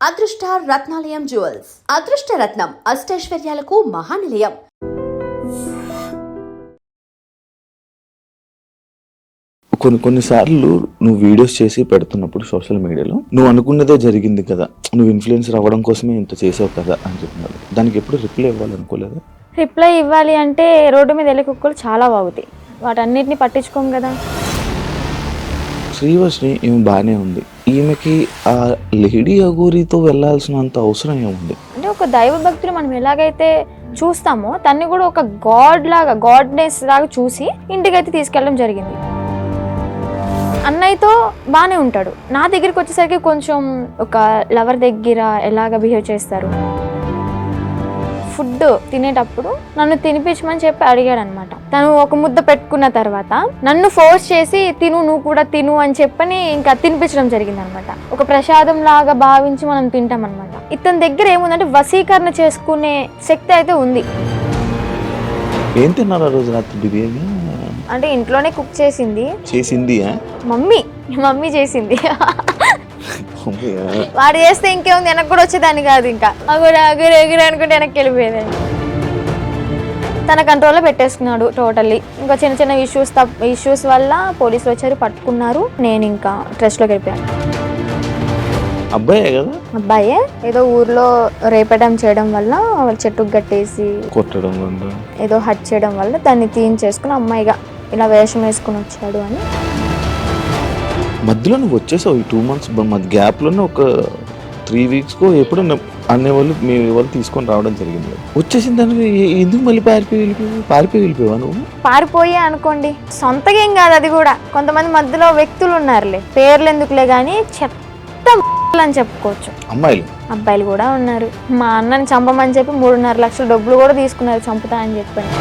అదృష్ట రత్నాలయం జ్యువెల్స్ అదృష్ట రత్నం అష్టైశ్వర్యాలకు మహానిలయం. కొన్నిసార్లు నువ్వు వీడియోస్ చేసి పెడుతున్నప్పుడు సోషల్ మీడియాలో నువ్వు అనుకున్నదే జరిగింది కదా, నువ్వు ఇన్ఫ్లుయెన్సర్ అవ్వడం కోసమే ఇంత చేసావు కదా అని చెప్తున్నారు. దానికి ఎప్పుడు రిప్లై ఇవ్వాలనుకోలేదా? రిప్లై ఇవ్వాలి అంటే రోడ్డు మీద వెళ్ళే కుక్కలు చాలా బాగుతాయి, వాటన్నిటిని పట్టించుకోం కదా. శ్రీవర్షిని ఈమె బాగానే ఉంది, ఈమెకి ఆ లేడీ అఘోరితో వెళ్ళాల్సినంత అవసరం ఏముంది? అంటే ఒక దైవ భక్తులు మనం ఎలాగైతే చూస్తామో తన్ని కూడా ఒక గాడ్నెస్ లాగా చూసి ఇంటికైతే తీసుకెళ్ళడం జరిగింది. అన్నయ్యతో బాగానే ఉంటాడు, నా దగ్గరికి వచ్చేసరికి కొంచెం ఒక లవర్ దగ్గర ఎలాగ బిహేవ్ చేస్తారు. ఫుడ్ తినేటప్పుడు నన్ను తినిపించమని చెప్పి అడిగాడు అనమాట. తను ఒక ముద్ద పెట్టుకున్న తర్వాత నన్ను ఫోర్స్ చేసి నువ్వు కూడా తిను అని చెప్పని ఇంకా తినిపించడం జరిగింది అనమాట. ఒక ప్రసాదం లాగా భావించి మనం తింటాం అనమాట. ఇతని దగ్గర ఏముందంటే వశీకరణ చేసుకునే శక్తి అయితే ఉంది. ఏం తిన్నారు ఆ రోజు రాత్రి? బిర్యానీ అంటే ఇంట్లోనే కుక్ చేసింది మమ్మీ చేసింది. వాడు చేస్తే ఇంకేముంది, వెనక్కి కూడా వచ్చేదాన్ని కాదు, ఇంకా అగురు అనుకుంటే వెనక్కి వెళ్ళిపోయేదాన్ని. తన కంట్రోల్లో పెట్టేసుకున్నాడు టోటల్లీ. ఇంకా చిన్న చిన్న ఇష్యూస్ వల్ల పోలీసులు వచ్చారు, పట్టుకున్నారు. నేను ఇంకా ట్రస్ట్లోకి వెళ్ళిపోయాను. అబ్బాయే ఏదో ఊర్లో రేపడం చేయడం వల్ల చెట్టుకు కట్టేసి కొట్టడం ఏదో హట్ చేయడం వల్ల దాన్ని తీయించేసుకుని అమ్మాయిగా ఇలా వేషం వేసుకుని వచ్చాడు అని. మధ్యలో నువ్వు వచ్చేసావు ఈ 2 months మధ్య గ్యాప్లోనే ఒక 3 weeks ఎప్పుడు అనేవాళ్ళు మీ వాళ్ళు తీసుకొని రావడం జరిగింది. వచ్చేసిన దానికి ఎందుకు మళ్ళీ పారిపోయి వెళ్ళిపోయావా నువ్వు? పారిపోయే అనుకోండి, సొంతగా ఏం కాదు అది కూడా. కొంతమంది మధ్యలో వ్యక్తులు ఉన్నారులే, పేర్లు ఎందుకులే కానీ చెత్త అని చెప్పుకోవచ్చు. అబ్బాయిలు కూడా ఉన్నారు. మా అన్నని చంపమని చెప్పి 3.5 లక్షల డబ్బులు కూడా తీసుకున్నారు చంపుతా అని చెప్పండి.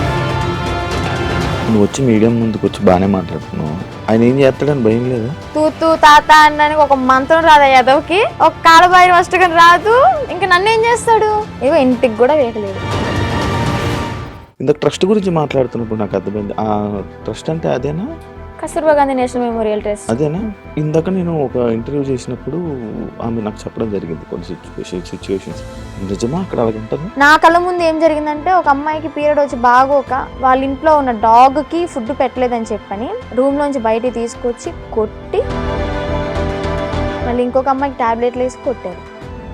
నువ్వు వచ్చి మీడియం ముందుకు వచ్చి బాగానే మాట్లాడుతున్నావు, ఆయన ఏం చేస్తాడని భయం లేదా? తూ తాత అన్నానికి ఒక మంత్రం రాదా యాదవ్కి, ఒక కాలబాయి వస్తుగా రాదు, ఇంకా నన్ను ఏం చేస్తాడు? ఏవో ఇంటికి కూడా వేయలేదు. ఇందాక ట్రస్ట్ గురించి మాట్లాడుతున్నప్పుడు నాకు అర్థమైంది. ఆ ట్రస్ట్ అంటే అదేనా? Kasturba Gandhi national memorial trust అదేనా? ఇందాక నేను ఒక ఇంటర్వ్యూ చేసినప్పుడు ఆమె నాకు చెప్పడం జరిగింది కొన్ని సిచ్యువేషన్స్. నిజమా అక్కడ అలాగ ఉంటుంది? నా కళ్ళ ముందు ఏం జరిగిందంటే, ఒక అమ్మాయికి పీరియడ్ వచ్చి బాగోక వాళ్ళ ఇంట్లో ఉన్న డాగ్కి ఫుడ్ పెట్టలేదని చెప్పని రూమ్లోంచి బయటికి తీసుకొచ్చి కొట్టి మళ్ళీ ఇంకొక అమ్మాయికి టాబ్లెట్లు వేసి కొట్టారు.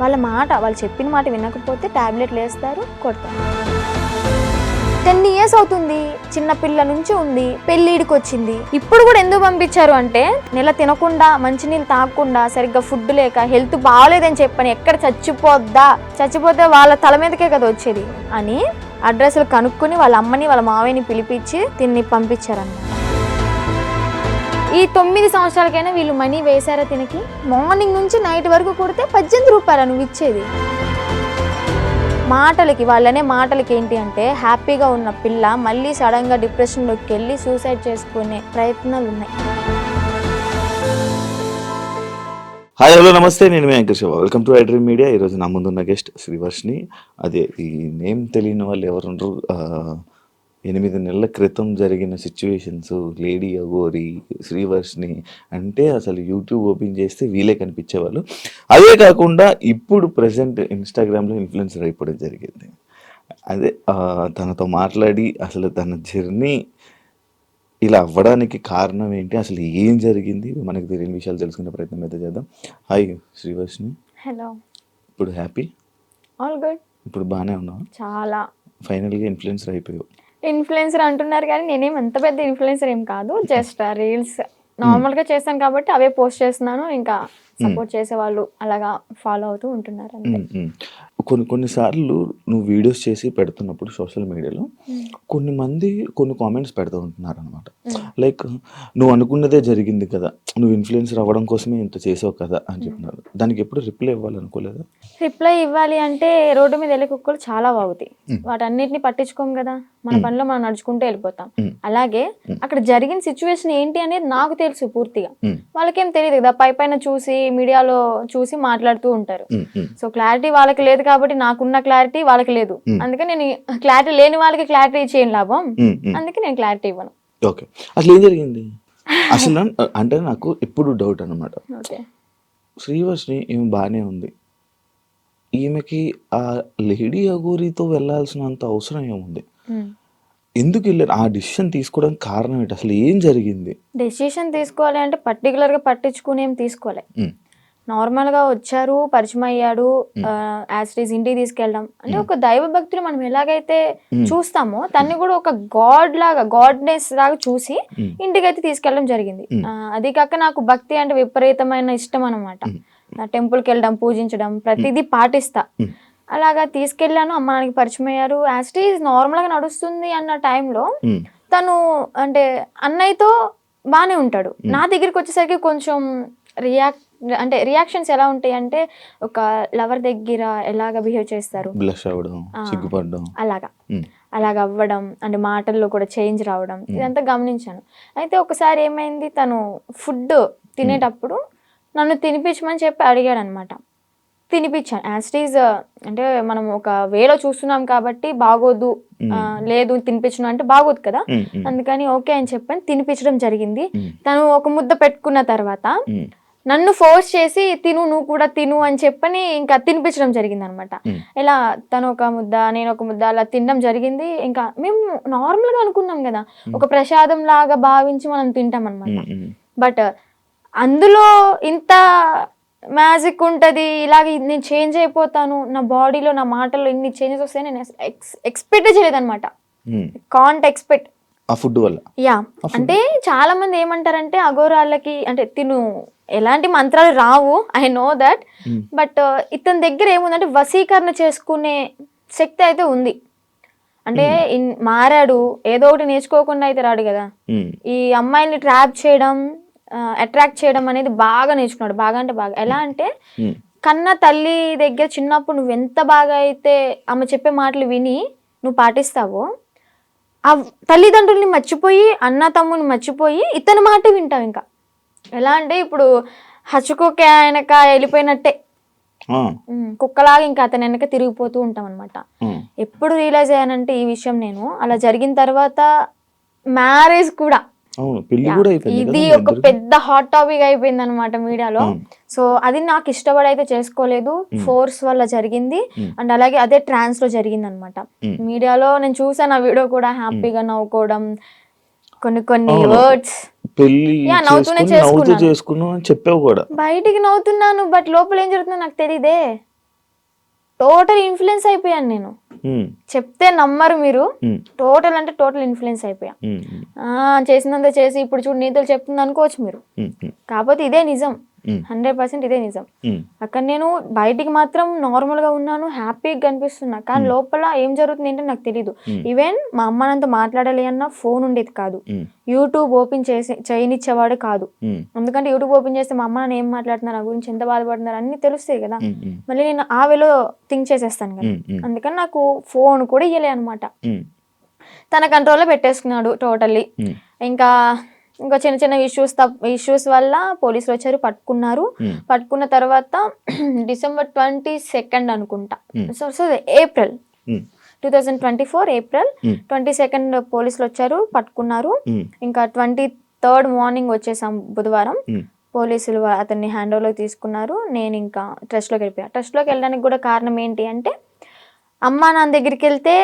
వాళ్ళు చెప్పిన మాట వినకపోతే టాబ్లెట్లు వేస్తారు, కొడతారు. 10 years అవుతుంది, చిన్న పిల్ల నుంచి ఉంది, పెళ్ళిడికి వచ్చింది. ఇప్పుడు కూడా ఎందుకు పంపించారు అంటే, నెల తినకుండా మంచినీళ్ళు తాగకుండా సరిగ్గా ఫుడ్ లేక హెల్త్ బాగాలేదని చెప్పని ఎక్కడ చచ్చిపోతే వాళ్ళ తల మీదకే కదా వచ్చేది అని అడ్రస్లు కనుక్కొని వాళ్ళ అమ్మని వాళ్ళ మావయ్యని పిలిపించి తిన్ని పంపించారన్నమాట. ఈ 9 సంవత్సరాలకైనా వీళ్ళు మనీ వేశారా తినకి? మార్నింగ్ నుంచి నైట్ వరకు కొడితే 18 రూపాయలు నువ్వు ఇచ్చేది. వాళ్ళనే మాటలకి ఏంటి అంటే, హ్యాపీగా ఉన్న పిల్ల మళ్ళీ సడన్గా డిప్రెషన్లోకి వెళ్ళి సూసైడ్ చేసుకునే ప్రయత్నాలు ఉన్నాయి. హాయ్ హలో నమస్తే, నేను మీ anchor Shiva. Welcome to iDream Media. ఈరోజు నా ముందున్న గెస్ట్ శ్రీవర్షిని. అదే ఈ నేమ్ తెలియని వాళ్ళు ఎవరుండ్రు. 8 నెలల క్రితం జరిగిన సిచ్యువేషన్స్, లేడీ అఘోరి, శ్రీవర్షిని అంటే అసలు యూట్యూబ్ ఓపెన్ చేస్తే వీలే కనిపించేవాళ్ళు. అదే కాకుండా ఇప్పుడు ప్రజెంట్ ఇన్స్టాగ్రామ్లో ఇన్ఫ్లుయెన్సర్ అయిపోవడం జరిగింది. అదే తనతో మాట్లాడి అసలు తన జర్నీ ఇలా అవ్వడానికి కారణం ఏంటి, అసలు ఏం జరిగింది, మనకు తెలియని విషయాలు తెలుసుకునే ప్రయత్నం అయితే చేద్దాం. హాయ్ శ్రీవర్షిని. హలో. ఇప్పుడు హ్యాపీ? All good. ఇప్పుడు బాగానే ఉన్నావు? చాలా. ఫైనల్గా ఇన్ఫ్లుయెన్సర్ అయిపోయావు. ఇన్ఫ్లుయెన్సర్ అంటున్నారు కానీ నేనేం అంత పెద్ద ఇన్ఫ్లుయెన్సర్ ఏం కాదు, జస్ట్ రీల్స్ నార్మల్గా చేస్తాను కాబట్టి అవే పోస్ట్ చేస్తున్నాను. ఇంకా సపోర్ట్ చేసే వాళ్ళు అలాగా ఫాలో అవుతూ ఉంటున్నారు అంతే. కొన్నిసార్లు నువ్వు వీడియోస్ చేసి పెడుతున్నప్పుడు సోషల్ మీడియాలో కొన్ని కామెంట్స్ పెడుతూ ఉంటున్నారు అనమాట. లైక్ నువ్వు అనుకున్నదే జరిగింది కదా, నువ్వు ఇన్ఫ్లుయెన్సర్ అవ్వడం కోసమే ఇంత చేసావు కదా అని చెప్తున్నారు. దానికి ఎప్పుడు రిప్లై ఇవ్వాలనుకోలేదా? రిప్లై ఇవ్వాలి అంటే రోడ్డు మీద వెళ్ళే కుక్కలు చాలా బాగుతాయి, వాటన్నిటిని పట్టించుకోం కదా, మన పనిలో మనం నడుచుకుంటూ వెళ్ళిపోతాం. అలాగే అక్కడ జరిగిన సిచ్యువేషన్ ఏంటి అనేది నాకు తెలుసు పూర్తిగా, వాళ్ళకేం తెలియదు కదా, పైన చూసి మీడియాలో చూసి మాట్లాడుతూ ఉంటారు. సో క్లారిటీ వాళ్ళకి లేదు కాబట్టి నాకున్న క్లారిటీ వాళ్ళకి లేదు, అందుకే నేను క్లారిటీ లేని వాళ్ళకి క్లారిటీ చేయను లాభం, అందుకే నేను క్లారిటీ ఇవ్వను. ఓకే, అసలు ఏం జరిగింది అసలు అంటే నాకు ఎప్పుడు డౌట్ అనమాట. శ్రీవర్షిని ఏమి బాగానే ఉంది, ఈమెకి ఆ లేడీ అఘోరీతో వెళ్ళాల్సినంత అవసరం ఏముంది? ఎందుకు వెళ్ళారు? ఆ డిసిషన్ తీసుకోవడానికి కారణం ఏంటి? అసలు ఏం జరిగింది? డెసిషన్ తీసుకోవాలి అంటే పర్టికులర్గా పట్టించుకుని ఏం తీసుకోలే. నార్మల్గా వచ్చారు, పరిచయం అయ్యాడు, యాజ్ ఇట్ ఈస్ ఇంటికి తీసుకెళ్ళడం అంటే ఒక దైవ భక్తులు మనం ఎలాగైతే చూస్తామో తన్ని కూడా ఒక గాడ్నెస్ లాగా చూసి ఇంటికి అయితే తీసుకెళ్ళడం జరిగింది. అది కాక నాకు భక్తి అంటే విపరీతమైన ఇష్టం అనమాట. టెంపుల్కి వెళ్ళడం, పూజించడం ప్రతిదీ పాటిస్తా. అలాగా తీసుకెళ్ళాను, అమ్మ నాన్నకి పరిచయం అయ్యారు. యాజ్ ఇట్ ఈస్ నార్మల్గా నడుస్తుంది అన్న టైంలో తను అంటే అన్నయ్యతో బాగానే ఉంటాడు. నా దగ్గరికి వచ్చేసరికి కొంచెం రియాక్షన్స్ ఎలా ఉంటాయి అంటే ఒక లవర్ దగ్గర ఎలాగ బిహేవ్ చేస్తారు, అలాగా అవ్వడం అంటే మాటల్లో కూడా చేంజ్ రావడం ఇదంతా గమనించాను. అయితే ఒకసారి ఏమైంది, తను ఫుడ్ తినేటప్పుడు నన్ను తినిపించమని చెప్పి అడిగాడు అనమాట. తినిపించాను. యాజ్ ఇట్ ఈజ్ అంటే మనం ఒక వేలో చూస్తున్నాం కాబట్టి బాగోదు, లేదు తినిపించను అంటే బాగోదు కదా, అందుకని ఓకే అని చెప్పని తినిపించడం జరిగింది. తను ఒక ముద్ద పెట్టుకున్న తర్వాత నన్ను ఫోర్స్ చేసి తిను, నువ్వు కూడా తిను అని చెప్పని ఇంకా తినిపించడం జరిగింది అనమాట. ఇలా తను ఒక ముద్ద, నేను ఒక ముద్ద అలా తినడం జరిగింది. ఇంకా మేము నార్మల్గా అనుకున్నాం కదా, ఒక ప్రసాదం లాగా భావించి మనం తింటాం అనమాట. బట్ అందులో ఇంత మ్యాజిక్ ఉంటుంది, ఇలాగ నేను చేంజ్ అయిపోతాను, నా బాడీలో నా మాటల్లో ఇన్ని చేంజెస్ వస్తాయని నేను ఎక్స్పెక్ట్ చేయలేదన్నమాట. కాంట్ ఎక్స్పెక్ట్ ఆ ఫుడ్ వల్ల. యా, అంటే చాలా మంది ఏమంటారంటే అఘోరాలకి అంటే తిను ఎలాంటి మంత్రాలు రావు, ఐ నో దట్, బట్ ఇతని దగ్గర ఏముందంటే వశీకరణ చేసుకునే శక్తి అయితే ఉంది. అంటే మారాడు, ఏదో ఒకటి నేర్చుకోకుండా అయితే రాడు కదా. ఈ అమ్మాయిల్ని ట్రాప్ చేయడం, అట్రాక్ట్ చేయడం అనేది బాగా నేర్చుకున్నాడు. బాగా అంటే బాగా. ఎలా అంటే కన్న తల్లి దగ్గర చిన్నప్పుడు నువ్వు ఎంత బాగా అయితే ఆమె చెప్పే మాటలు విని నువ్వు పాటిస్తావో, ఆ తల్లిదండ్రుల్ని మర్చిపోయి, అన్న తమ్ముని మర్చిపోయి ఇతని మాట వింటావు. ఇంకా ఎలా అంటే ఇప్పుడు హచ్చుకోకే ఆయనక వెళ్ళిపోయినట్టే, కుక్కలాగా ఇంకా అతని వెనక తిరిగిపోతూ ఉంటాం అనమాట. ఎప్పుడు రియలైజ్ అయ్యానంటే ఈ విషయం నేను అలా జరిగిన తర్వాత మ్యారేజ్ కూడా ఇది ఒక పెద్ద హాట్ టాపిక్ అయిపోయింది అనమాట మీడియాలో. సో అది నాకు ఇష్టపడి అయితే చేసుకోలేదు, ఫోర్స్ వల్ల జరిగింది. అండ్ అలాగే అదే ట్రాన్స్ లో జరిగింది అనమాట. మీడియాలో నేను చూసాను ఆ వీడియో కూడా, హ్యాపీగా నవ్వుకోవడం, కొన్ని వర్డ్స్ నవ్వుతూనే చేసుకున్నాను, బయటికి నవ్వుతున్నాను, బట్ లోపల ఏం జరుగుతుందో నాకు తెలియదే. టోటల్ ఇన్ఫ్లుయెన్స్ అయిపోయాను నేను. చెప్తే నమ్మరు మీరు, టోటల్ అంటే టోటల్ ఇన్ఫ్లుయెన్స్ అయిపోయా. చేసినంత చేసి ఇప్పుడు చూడు నీతులు చెప్తుంది అనుకోవచ్చు మీరు, కాకపోతే ఇదే నిజం, 100% ఇదే నిజం. అక్కడ నేను బయటికి మాత్రం నార్మల్ గా ఉన్నాను, హ్యాపీగా కనిపిస్తున్నా, కానీ లోపల ఏం జరుగుతుంది ఏంటో నాకు తెలీదు. ఈవెన్ మా అమ్మ నాతో మాట్లాడాలి అన్న ఫోన్ ఉండేది కాదు, యూట్యూబ్ ఓపెన్ చేయనిచ్చేవాడు కాదు. ఎందుకంటే యూట్యూబ్ ఓపెన్ చేస్తే మా అమ్మ నాన్న ఏం మాట్లాడుతున్నారు, నా గురించి ఎంత బాధపడుతున్నారు అన్ని తెలుస్తాయి కదా. మళ్ళీ నేను ఆ వేలో థింక్ చేసేస్తాను కదా, అందుకని నాకు ఫోన్ కూడా ఇయ్యలే అనమాట. తన కంట్రోల్లో పెట్టేసుకున్నాడు టోటల్లీ. ఇంకా చిన్న చిన్న ఇష్యూస్ వల్ల పోలీసులు వచ్చారు, పట్టుకున్నారు. పట్టుకున్న తర్వాత December 22 అనుకుంటా, ఏప్రిల్ 2024 ఏప్రిల్ 22 పోలీసులు వచ్చారు, పట్టుకున్నారు. ఇంకా 23 మార్నింగ్ వచ్చేసాం బుధవారం. పోలీసులు అతన్ని హ్యాండ్ ఓవర్లోకి తీసుకున్నారు. నేను ఇంకా ట్రస్ట్లోకి వెళ్ళిపోయా. ట్రస్ట్లోకి వెళ్ళడానికి కూడా కారణం ఏంటి అంటే, అమ్మా నాన్న దగ్గరికి వెళ్తే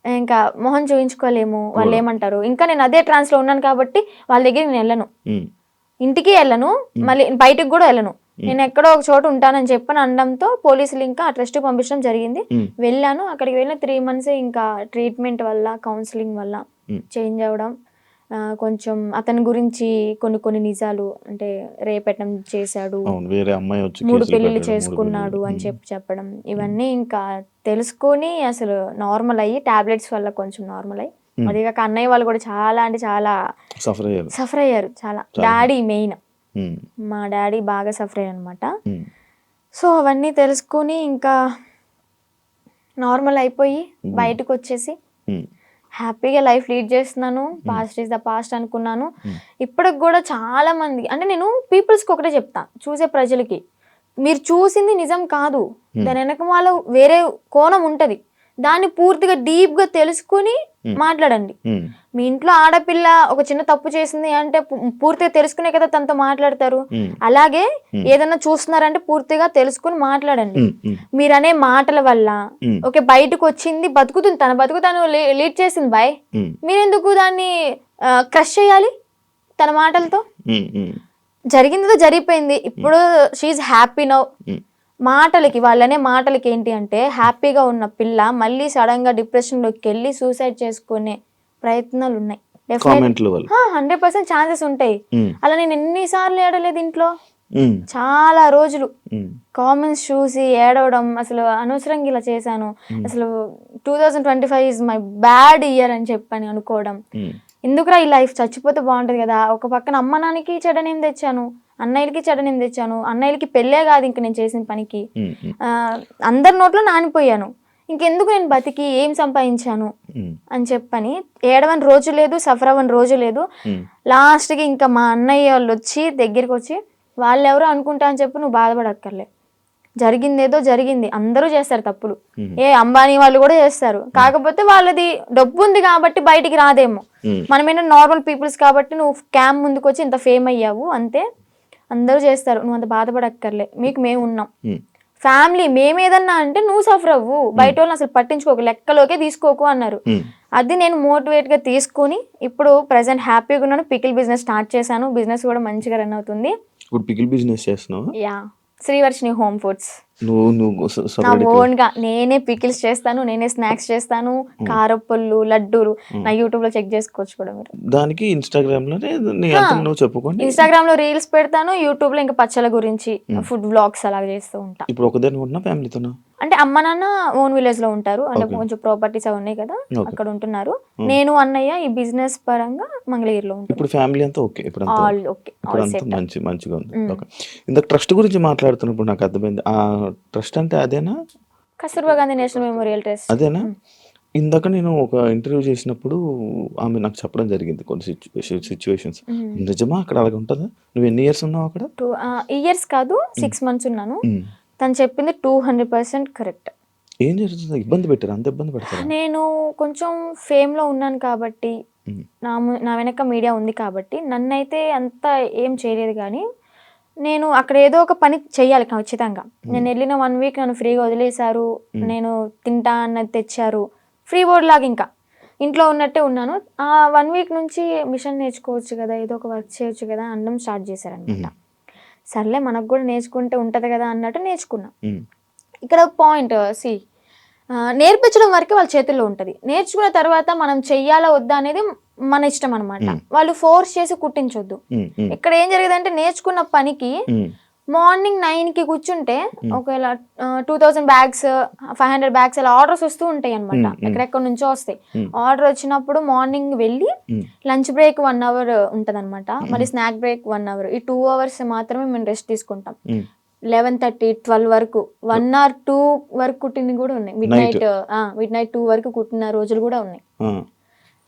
ఇంకా మొహం చూయించుకోలేము, వాళ్ళు ఏమంటారు. ఇంకా నేను అదే ట్రాన్స్ లో ఉన్నాను కాబట్టి వాళ్ళ దగ్గర నేను వెళ్ళను, ఇంటికి వెళ్ళను, మళ్ళీ బయటకు కూడా వెళ్ళను, నేను ఎక్కడో ఒక చోట ఉంటానని చెప్పని అనడంతో పోలీసులు ఇంకా ఆ ట్రస్ట్ పంపించడం జరిగింది. వెళ్ళాను. అక్కడికి వెళ్ళిన 3 months ఇంకా ట్రీట్మెంట్ వల్ల, కౌన్సిలింగ్ వల్ల చేంజ్ అవ్వడం, కొంచెం అతని గురించి కొన్ని నిజాలు అంటే రేపెట్టడం చేశాడు, 3 పెళ్లిళ్ళు చేసుకున్నాడు అని చెప్పడం, ఇవన్నీ ఇంకా తెలుసుకొని అసలు నార్మల్ అయ్యి టాబ్లెట్స్ వల్ల కొంచెం నార్మల్ అయ్యి, అదిగాక అన్నయ్య వాళ్ళు కూడా చాలా అంటే చాలా సఫర్ అయ్యారు. చాలా డాడీ మెయిన్, మా డాడీ బాగా సఫర్ అయ్యారు అనమాట. సో అవన్నీ తెలుసుకొని ఇంకా నార్మల్ అయిపోయి బయటకు వచ్చేసి హ్యాపీగా లైఫ్ లీడ్ చేస్తున్నాను. పాస్ట్ ఈజ్ ద పాస్ట్ అనుకున్నాను. ఇప్పటికి కూడా చాలా మంది అంటే నేను పీపుల్స్కి ఒకటే చెప్తా, చూసే ప్రజలకి, మీరు చూసింది నిజం కాదు, దాని వెనక వాళ్ళ వేరే కోణం ఉంటుంది. దాన్ని పూర్తిగా డీప్ గా తెలుసుకుని మాట్లాడండి. మీ ఇంట్లో ఆడపిల్ల ఒక చిన్న తప్పు చేసింది అంటే పూర్తిగా తెలుసుకునే కదా తనతో మాట్లాడతారు. అలాగే ఏదైనా చూస్తున్నారంటే పూర్తిగా తెలుసుకుని మాట్లాడండి. మీరనే మాటల వల్ల ఓకే బయటకు వచ్చింది, బతుకుతుంది, తన బతుకు తను లీడ్ చేసింది బాయ్, మీరెందుకు దాన్ని క్రష్ చేయాలి తన మాటలతో? జరిగిందో జరిగిపోయింది, ఇప్పుడు షీఈ్ హ్యాపీ నౌ. మాటలకి వాళ్ళనే మాటలకి ఏంటి అంటే హ్యాపీగా ఉన్న పిల్ల మళ్ళీ సడన్ గా డిప్రెషన్ లోకి వెళ్ళి సూసైడ్ చేసుకునే ప్రయత్నాలు ఉన్నాయి. 100% ఛాన్సెస్ ఉంటాయి. అలా నేను ఎన్నిసార్లు ఏడలేదు ఇంట్లో, చాలా రోజులు కామెంట్స్ చూసి ఏడవడం, అసలు అనవసరంగా ఇలా చేశాను, అసలు 2025 ఈజ్ మై బ్యాడ్ ఇయర్ అని చెప్పని అనుకోవడం. ఎందుకురా ఈ లైఫ్, చచ్చిపోతే బాగుంటది కదా. ఒక పక్కన అమ్మ నాన్నకి చెడనేం తెచ్చాను, అన్నయ్యలకి చెడనేం తెచ్చాను, అన్నయ్యలకి పెళ్ళే కాదు ఇంక నేను చేసిన పనికి, అందరి నోట్లో నానిపోయాను, ఇంకెందుకు నేను బతికి ఏం సంపాదించాను అని చెప్పని ఏడవని రోజు లేదు, సఫర్ అవ్వని రోజు లేదు. లాస్ట్కి ఇంకా మా అన్నయ్య వాళ్ళు వచ్చి దగ్గరికి వచ్చి వాళ్ళెవరో అనుకుంటా అని చెప్పి నువ్వు బాధపడక్కర్లే, జరిగిందేదో జరిగింది, అందరూ చేస్తారు తప్పులు, అంబానీ వాళ్ళు కూడా చేస్తారు, కాకపోతే వాళ్ళది డబ్బు ఉంది కాబట్టి బయటికి రాదేమో, మనమేనా నార్మల్ పీపుల్స్ కాబట్టి నువ్వు క్యామ్ ముందుకు వచ్చి ఇంత ఫేమ్ అయ్యావు అంతే, అందరూ చేస్తారు, నువ్వు అంత బాధపడక్కర్లే, మీకు మేము ఉన్నాం, ఫ్యామిలీ మేమేదన్నా అంటే నువ్వు సఫర్ అవ్వు, బయట వాళ్ళని అసలు పట్టించుకోకు, లెక్కలోకే తీసుకోకు అన్నారు. అది నేను మోటివేట్ గా తీసుకుని ఇప్పుడు ప్రెసెంట్ హ్యాపీగా ఉన్నాను. పికిల్ బిజినెస్ స్టార్ట్ చేశాను, బిజినెస్ కూడా మంచిగా రన్ అవుతుంది. ఇప్పుడు పికిల్ బిజినెస్ చేస్తున్నావు? Yeah, Srivarshini home foods. నువ్వు నా ఓన్ గా నేనే పికిల్స్ చేస్తాను, నేనే స్నాక్స్ చేస్తాను, కారపళ్ళు, లడ్డూలు. నా యూట్యూబ్ లో చెక్ చేసుకోవచ్చు కూడా మీరు. దానికి ఇన్స్టాగ్రామ్ లో నువ్వు చెప్పుకోండి. ఇన్స్టాగ్రామ్ లో రీల్స్ పెడతాను, యూట్యూబ్ లో ఇంకా పచ్చల గురించి ఫుడ్ వ్లాగ్స్ అలాగే చేస్తూ ఉంటా. ఇప్పుడు ఒకదాని ఉంటున్నా ఫ్యామిలీతోనా? అంటే అమ్మ నాన్న ఓన్ విలేజ్ లో ఉంటారు, అంటే కొంచెం ప్రాపర్టీస్ అవి ఉన్నాయి కదా అక్కడ ఉంటున్నారు. నేను అన్నయ్య ఈ బిజినెస్ పరంగా మంగళగిరిలో ఉంటాను. ఇప్పుడు ఫ్యామిలీ అంతా ఓకే, ఇప్పుడు ఆల్ ఓకే, మంచిగా ఉంది. ఇందాక ట్రస్ట్ గురించి మాట్లాడుతున్నప్పుడు నాకు అర్థమైంది, ఆ ట్రస్ట్ అంటే అదేనా? Kasturba Gandhi national memorial trust అదేనా? ఇందాక నేను ఒక ఇంటర్వ్యూ చేసినప్పుడు ఆమె నాకు చెప్పడం జరిగింది కొన్ని సిచ్యువేషన్స్. నిజమా అక్కడ అలాగే ఉంటుందా? నువ్వు ఎన్ని ఇయర్స్ ఉన్నావు అక్కడ? 2 ఇయర్స్ కాదు, 6 months ఉన్నాను. తను చెప్పింది 200% కరెక్ట్. ఏం జరుగుతుంది? ఇబ్బంది పెట్టారు? అంత ఇబ్బంది పెడతారు? నేను కొంచెం ఫేమ్ లో ఉన్నాను కాబట్టి, నా వెనక మీడియా ఉంది కాబట్టి నన్నైతే అంత ఏం చేయలేదు. కానీ నేను అక్కడ ఏదో ఒక పని చెయ్యాలి ఖచ్చితంగా. నేను వెళ్ళిన 1 week నన్ను ఫ్రీగా వదిలేశారు, నేను తింటా అన్నది తెచ్చారు, ఫ్రీ బోర్డ్ లాగా ఇంకా ఇంట్లో ఉన్నట్టే ఉన్నాను. ఆ 1 week నుంచి మిషన్ నేర్చుకోవచ్చు కదా, ఏదో ఒక వర్క్ చేయొచ్చు కదా అనడం స్టార్ట్ చేశారనమాట. సర్లే మనకు కూడా నేర్చుకుంటే ఉంటది కదా అన్నట్టు నేర్చుకున్నా. ఇక్కడ పాయింట్ నేర్పించడం వరకే వాళ్ళ చేతుల్లో ఉంటది, నేర్చుకున్న తర్వాత మనం చెయ్యాలా వద్దా అనేది మన ఇష్టం అనమాట. వాళ్ళు ఫోర్స్ చేసి కుట్టించొద్దు. ఇక్కడ ఏం జరిగేదంటే నేర్చుకున్న పనికి మార్నింగ్ 9కి కూర్చుంటే ఒకవేళ 2000 bags 500 bags అలా ఆర్డర్స్ వస్తూ ఉంటాయి అనమాట, ఎక్కడెక్కడ నుంచో వస్తాయి. ఆర్డర్ వచ్చినప్పుడు మార్నింగ్ వెళ్ళి లంచ్ బ్రేక్ 1 hour ఉంటది అనమాట, మళ్ళీ స్నాక్ బ్రేక్ 1 hour, ఈ 2 hours మాత్రమే మేము రెస్ట్ తీసుకుంటాం. 11:30 12 వరకు 1 or 2 వరకు కుట్టినవి కూడా ఉన్నాయి, మిడ్ నైట్ 2 వరకు కుట్టిన రోజులు కూడా ఉన్నాయి.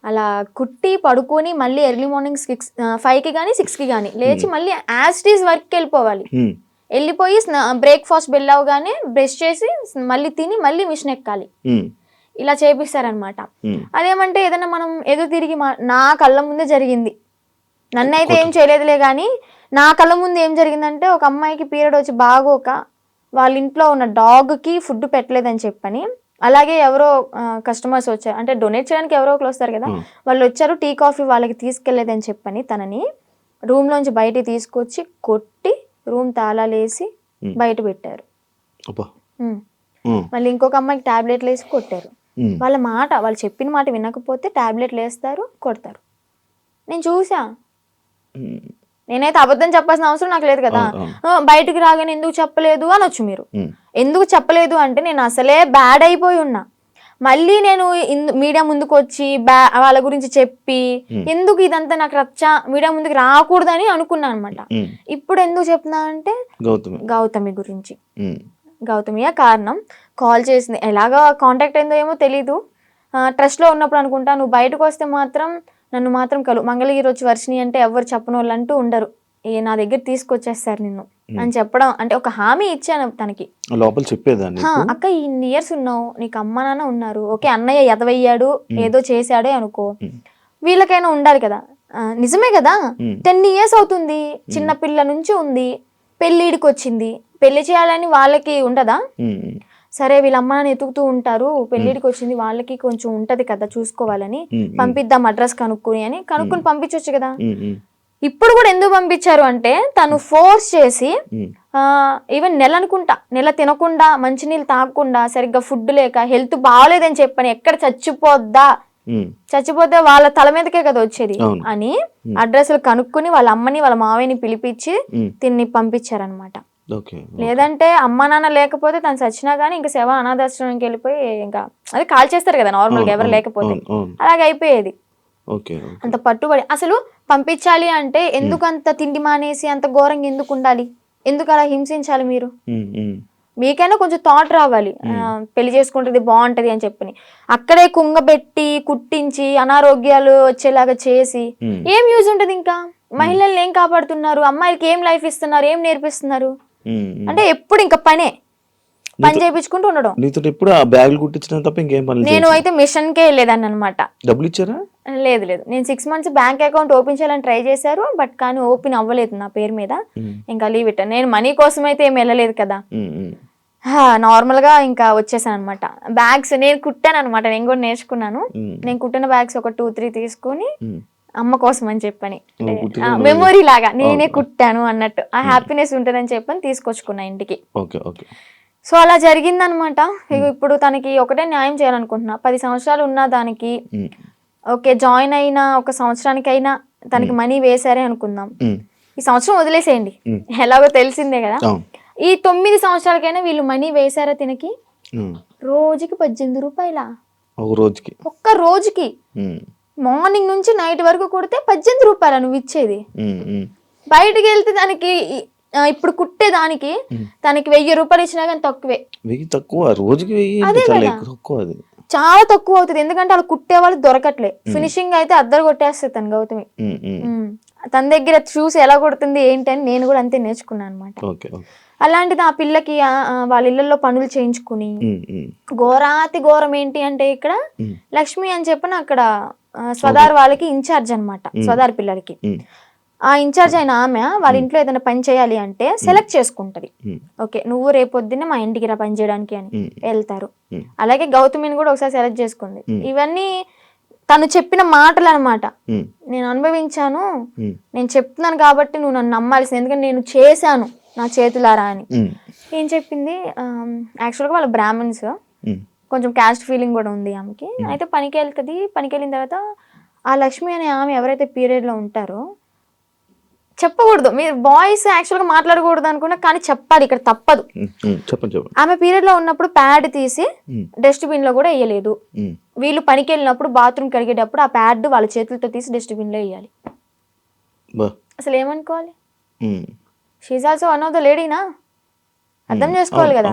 అలా కుట్టి పడుకొని మళ్ళీ ఎర్లీ మార్నింగ్ 5కి కానీ 6కి కానీ లేచి మళ్ళీ యాజ్ ఇట్ ఈస్ వర్క్కి వెళ్ళిపోవాలి. వెళ్ళిపోయి బ్రేక్ఫాస్ట్ బెల్ అవగానే బ్రష్ చేసి మళ్ళీ తిని మళ్ళీ మిషన్ ఎక్కాలి. ఇలా చేపిస్తారనమాట. అదేమంటే ఏదైనా మనం ఎదురు తిరిగి నా కళ్ళ ముందే జరిగింది, నన్నైతే ఏం చేయలేదులే కానీ నా కళ్ళ ముందు ఏం జరిగిందంటే ఒక అమ్మాయికి పీరియడ్ వచ్చి బాగోక వాళ్ళ ఇంట్లో ఉన్న డాగ్కి ఫుడ్ పెట్టలేదని చెప్పని, అలాగే ఎవరో కస్టమర్స్ వచ్చారు, అంటే డొనేట్ చేయడానికి ఎవరో ఒకరు వస్తారు కదా, వాళ్ళు వచ్చారు, టీ కాఫీ వాళ్ళకి తీసుకెళ్లేదని చెప్పని తనని రూమ్ లోంచి బయటికి తీసుకొచ్చి కొట్టి రూమ్ తాళాలేసి బయట పెట్టారు. మళ్ళీ ఇంకొక అమ్మాయికి టాబ్లెట్లు వేసి కొట్టారు. వాళ్ళు చెప్పిన మాట వినకపోతే టాబ్లెట్లు వేస్తారు, కొడతారు. నేను చూసా. నేనైతే అబద్ధం చెప్పాల్సిన అవసరం నాకు లేదు కదా, బయటకు రాగానే ఎందుకు చెప్పలేదు అనొచ్చు మీరు. ఎందుకు చెప్పలేదు అంటే నేను అసలే బ్యాడ్ అయిపోయి ఉన్నా, మళ్ళీ నేను మీడియా ముందుకు వచ్చి వాళ్ళ గురించి చెప్పి ఎందుకు ఇదంతా నాకు రచ్చ మీడియా ముందుకు రాకూడదని అనుకున్నా అనమాట. ఇప్పుడు ఎందుకు చెప్తున్నా అంటే గౌతమి గురించి. గౌతమియా కారణం. కాల్ చేసింది, ఎలాగా కాంటాక్ట్ అయిందో ఏమో తెలీదు, ట్రస్ట్ లో ఉన్నప్పుడు అనుకుంటా. నువ్వు బయటకు వస్తే మాత్రం నన్ను మాత్రం మంగళగిరి వచ్చి వర్షిని అంటే ఎవరు చెప్పని వాళ్ళు అంటూ ఉండరు, నా దగ్గర తీసుకొచ్చేస్తారు నిన్ను. అని చెప్పడం, అంటే ఒక హామీ ఇచ్చాను తనకి. లోపల చెప్పేదాన్ని అక్క ఇన్ని ఇయర్స్ ఉన్నావు, నీకు అమ్మ నాన్న ఉన్నారు, ఓకే అన్నయ్య ఎదవయ్యాడు ఏదో చేశాడే అనుకో, వీళ్ళకైనా ఉండాలి కదా. నిజమే కదా, 10 years అవుతుంది, చిన్న పిల్ల నుంచి ఉంది, పెళ్ళిడికి వచ్చింది, పెళ్లి చేయాలని వాళ్ళకి ఉండదా? సరే వీళ్ళ అమ్మ నాన్న ఎతుకుతూ ఉంటారు, పెళ్ళిడికి వచ్చింది, వాళ్ళకి కొంచెం ఉంటది కదా చూసుకోవాలని, పంపిద్దాం అడ్రస్ కనుక్కుని పంపించవచ్చు కదా. ఇప్పుడు కూడా ఎందుకు పంపించారు అంటే తను ఫోర్స్ చేసి, ఈవెన్ నెల తినకుండా, మంచినీళ్ళు తాగకుండా, సరిగ్గా ఫుడ్ లేక, హెల్త్ బాగోలేదని చెప్పని, ఎక్కడ చచ్చిపోతే వాళ్ళ తల మీదకే కదా వచ్చేది అని అడ్రస్లు కనుక్కుని వాళ్ళ అమ్మని వాళ్ళ మావయ్యని పిలిపించి తిన్ని పంపించారనమాట. లేదంటే అమ్మ నాన్న లేకపోతే తను చచ్చినా గానీ ఇంకా శవ అనాథాశ్రమానికి వెళ్ళిపోయి ఇంకా అది కాల్ చేస్తారు కదా నార్మల్ గా ఎవరు లేకపోతే, అలాగే అయిపోయేది. అంత పట్టుబడి అసలు పంపించాలి అంటే ఎందుకు అంత తిండి మానేసి అంత ఘోరంగా ఎందుకు ఉండాలి, ఎందుకు అలా హింసించాలి? మీరు మీకైనా కొంచెం థాట్ రావాలి, పెళ్లి చేసుకుంటుంది బాగుంటది అని చెప్పని. అక్కడే కుంగబెట్టి కుట్టించి అనారోగ్యాలు వచ్చేలాగా చేసి ఏం యూజ్ ఉంటది? ఇంకా మహిళల్ని ఏం కాపాడుతున్నారు? అమ్మాయిలకి ఏం లైఫ్ ఇస్తున్నారు? ఏం నేర్పిస్తున్నారు? అంటే ఎప్పుడు ఇంకా పని చేయించుకుంటూ ఉండడం. ఎప్పుడు ఆ బ్యాగులు కుట్టించడం తప్ప ఇంకేం పని? నేను అయితే మిషన్ కే వెళ్ళేదాన్ని అనమాట. డబ్బులు ఇచ్చారా? లేదు, నేను 6 months బ్యాంక్ అకౌంట్ ఓపెన్ చేయాలని ట్రై చేశారు, బట్ కానీ ఓపెన్ అవ్వలేదు నా పేరు మీద. ఇంకా లీవ్ ఇట్. నేను మనీ కోసం అయితే ఏం వెళ్ళలేదు కదా, నార్మల్ గా ఇంకా వచ్చేసాను అనమాట. బ్యాగ్స్ నేను కుట్టాను అనమాట, నేను కూడా నేర్చుకున్నాను. నేను కుట్టిన బ్యాగ్స్ ఒక 2-3 తీసుకుని అమ్మ కోసం అని చెప్పని, మెమొరీ లాగా నేనే కుట్టాను అన్నట్టు ఆ హ్యాపీనెస్ ఉంటుందని చెప్పని తీసుకొచ్చుకున్నా ఇంటికి. సో అలా జరిగిందనమాట. ఇప్పుడు తనకి ఒకటే న్యాయం చేయాలనుకుంటున్నా. 10 సంవత్సరాలు ఉన్న దానికి ఓకే జాయిన్ అయిన 1 సంవత్సరానికైనా తనకి మనీ వేసారే అనుకుందాం, ఈ సంవత్సరం వదిలేసేయండి, ఎలాగో తెలిసిందే కదా. ఈ 9 సంవత్సరాలకైనా వీళ్ళు మనీ వేసారా తినకి? రోజుకి 18 రూపాయల ఒక్క రోజుకి, మార్నింగ్ నుంచి నైట్ వరకు కొడితే 18 రూపాయల నువ్వు ఇచ్చేది. బయటకు వెళ్తే దానికి ఇప్పుడు కుట్టే దానికి తనకి 1000 రూపాయలు ఇచ్చినా కానీ తక్కువే. చాలా తక్కువ అవుతుంది, ఎందుకంటే వాళ్ళు కుట్టే వాళ్ళు దొరకట్లే. ఫినిషింగ్ అయితే అద్దరు కొట్టేస్తుంది తను గౌతమి. తన దగ్గర చూసి ఎలా కొడుతుంది ఏంటి అని నేను కూడా అంతే నేర్చుకున్నాను అనమాట. అలాంటిది ఆ పిల్లకి వాళ్ళ ఇళ్లలో పనులు చేయించుకుని, ఘోరాతి ఘోరం ఏంటి అంటే ఇక్కడ లక్ష్మి అని చెప్పిన అక్కడ స్వదార్ వాళ్ళకి ఇన్ఛార్జ్ అనమాట, స్వదార్ పిల్లలకి. ఆ ఇన్ఛార్జ్ అయిన ఆమె వాళ్ళ ఇంట్లో ఏదైనా పని చేయాలి అంటే సెలెక్ట్ చేసుకుంటది. ఓకే నువ్వు రేపొద్దున్నే మా ఇంటికి రా పని చేయడానికి అని వెళ్తారు. అలాగే గౌతమిని కూడా ఒకసారి సెలెక్ట్ చేసుకుంది. ఇవన్నీ తను చెప్పిన మాటలు అనమాట. నేను అనుభవించాను, నేను చెప్తున్నాను కాబట్టి నువ్వు నన్ను నమ్మాల్సింది, ఎందుకంటే నేను చేశాను నా చేతులారా అని. ఏం చెప్పింది, యాక్చువల్గా వాళ్ళ బ్రాహ్మణ్స్, కొంచెం క్యాస్ట్ ఫీలింగ్ కూడా ఉంది ఆమెకి. అయితే పనికి వెళ్తుంది. పనికి వెళ్ళిన తర్వాత ఆ లక్ష్మి అనే ఆమె ఎవరైతే పీరియడ్ లో ఉంటారో, చెప్పకూడదు, మీరు బాయ్స్ యాక్చువల్ గా మాట్లాడకూడదు అనుకున్నా కానీ చెప్పాలి, ఇక్కడ తప్పదు. ఆమె పీరియడ్ లో ఉన్నప్పుడు ప్యాడ్ తీసి డస్ట్బిన్ లో కూడా వేయలేదు. వీళ్ళు పనికి వెళ్ళినప్పుడు బాత్రూమ్ కడిగేటప్పుడు ఆ ప్యాడ్ వాళ్ళ చేతులతో తీసి డస్ట్బిన్ లో వేయాలి. అసలు ఏమనుకోవాలి? She also one of the లేడీనా, అర్థం చేసుకోవాలి కదా.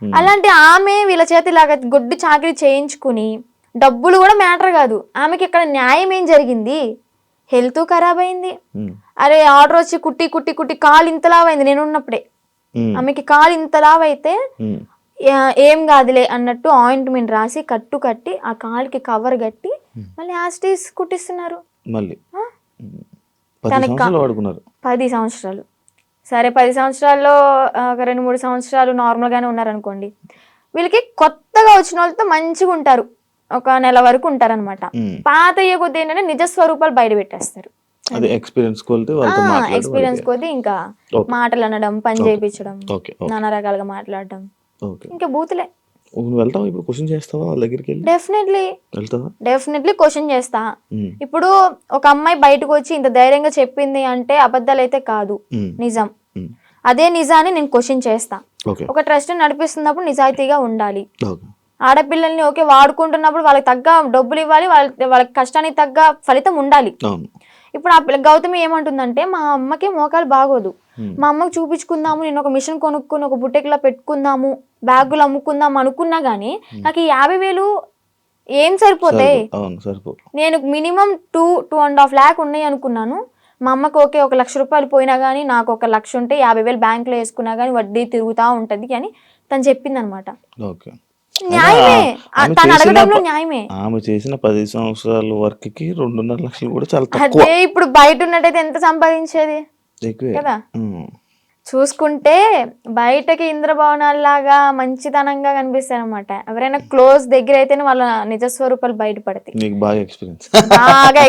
అలాంటి ఆమె వీళ్ళ చేతి ఇలాగ గొడ్డు చాకరీ చేయించుకుని, డబ్బులు కూడా మ్యాటర్ కాదు ఆమెకి, ఇక్కడ న్యాయం ఏం జరిగింది? హెల్త్ ఖరాబ్ అయింది. అరే ఆర్డర్ వచ్చి కుట్టి కుట్టి కుట్టి కాలు ఇంతలావైంది. నేను ఉన్నప్పుడే ఆమెకి కాలు ఇంతలావైతే ఏం కాదులే అన్నట్టు ఆయింట్మెంట్ రాసి కట్టి ఆ కాలుకి కవర్ కట్టి మళ్ళీ యాస్టీస్ కుట్టిస్తున్నారు. 10 సంవత్సరాలు. సరే 10 సంవత్సరాల్లో ఒక 2-3 సంవత్సరాలు నార్మల్ గానే ఉన్నారనుకోండి. వీళ్ళకి కొత్తగా వచ్చిన వాళ్ళతో మంచిగా ఉంటారు, ఒక నెల వరకు ఉంటారనమాట. పాత అయ్యే కొద్ది ఏంటంటే నిజ స్వరూపాలు బయట పెట్టేస్తారు. ఎక్స్పీరియన్స్ కొద్ది ఇంకా మాటలు అనడం, పని చేయించడం, నానా రకాలుగా మాట్లాడడం, ఇంకా బూతులే. డెఫినెట్లీ క్వశ్చన్ చేస్తా. ఇప్పుడు ఒక అమ్మాయి బయటకు వచ్చి ఇంత ధైర్యంగా చెప్పింది అంటే అబద్ధాలు అయితే కాదు, నిజం. అదే నిజాన్ని నేను క్వశ్చన్ చేస్తా. ఒక ట్రస్ట్ నడిపిస్తున్నప్పుడు నిజాయితీగా ఉండాలి. ఆడపిల్లల్ని ఓకే వాడుకుంటున్నప్పుడు వాళ్ళకి తగ్గ డబ్బులు ఇవ్వాలి, వాళ్ళకి కష్టానికి తగ్గ ఫలితం ఉండాలి. ఇప్పుడు ఆ పిల్ల గౌతమి ఏమంటుందంటే, మా అమ్మకి మోకాలు బాగోదు, మా అమ్మకి చూపించుకుందాము, నేను ఒక మిషన్ కొనుక్కుని ఒక బుట్టెక్లా పెట్టుకుందాము, బ్యాగులు అమ్ముకుందాం అనుకున్నా గానీ నాకు ఈ 50,000 ఏం సరిపోతాయి? నేను మినిమం 2.5 lakh ఉన్నాయి అనుకున్నాను, మా అమ్మకి ఓకే 1 లక్ష రూపాయలు పోయినా కానీ నాకు 1 లక్ష ఉంటే 50,000 బ్యాంకులో వేసుకున్నా కానీ వడ్డీ తిరుగుతూ ఉంటుంది అని తను చెప్పింది అనమాట. ఓకే. న్యాయమే, ఆమె తను చేసిన అడగడంలో న్యాయమే. ఆమె చేసిన 10 సంవత్సరాల వర్క్కి 2.5 లక్షలు కూడా చాలా తక్కువ. అదే ఇప్పుడు బయట ఉన్నట్టయితే ఎంత సంపాదించేది ఎక్కువే కదా. చూసుకుంటే బయటకి ఇంద్రభవనాల్లాగా మంచితనంగా కనిపిస్తాయి అనమాట. ఎవరైనా క్లోజ్ దగ్గర అయితేనే వాళ్ళ నిజస్వరూపాలు బయటపడతాయి. నీకు బాగా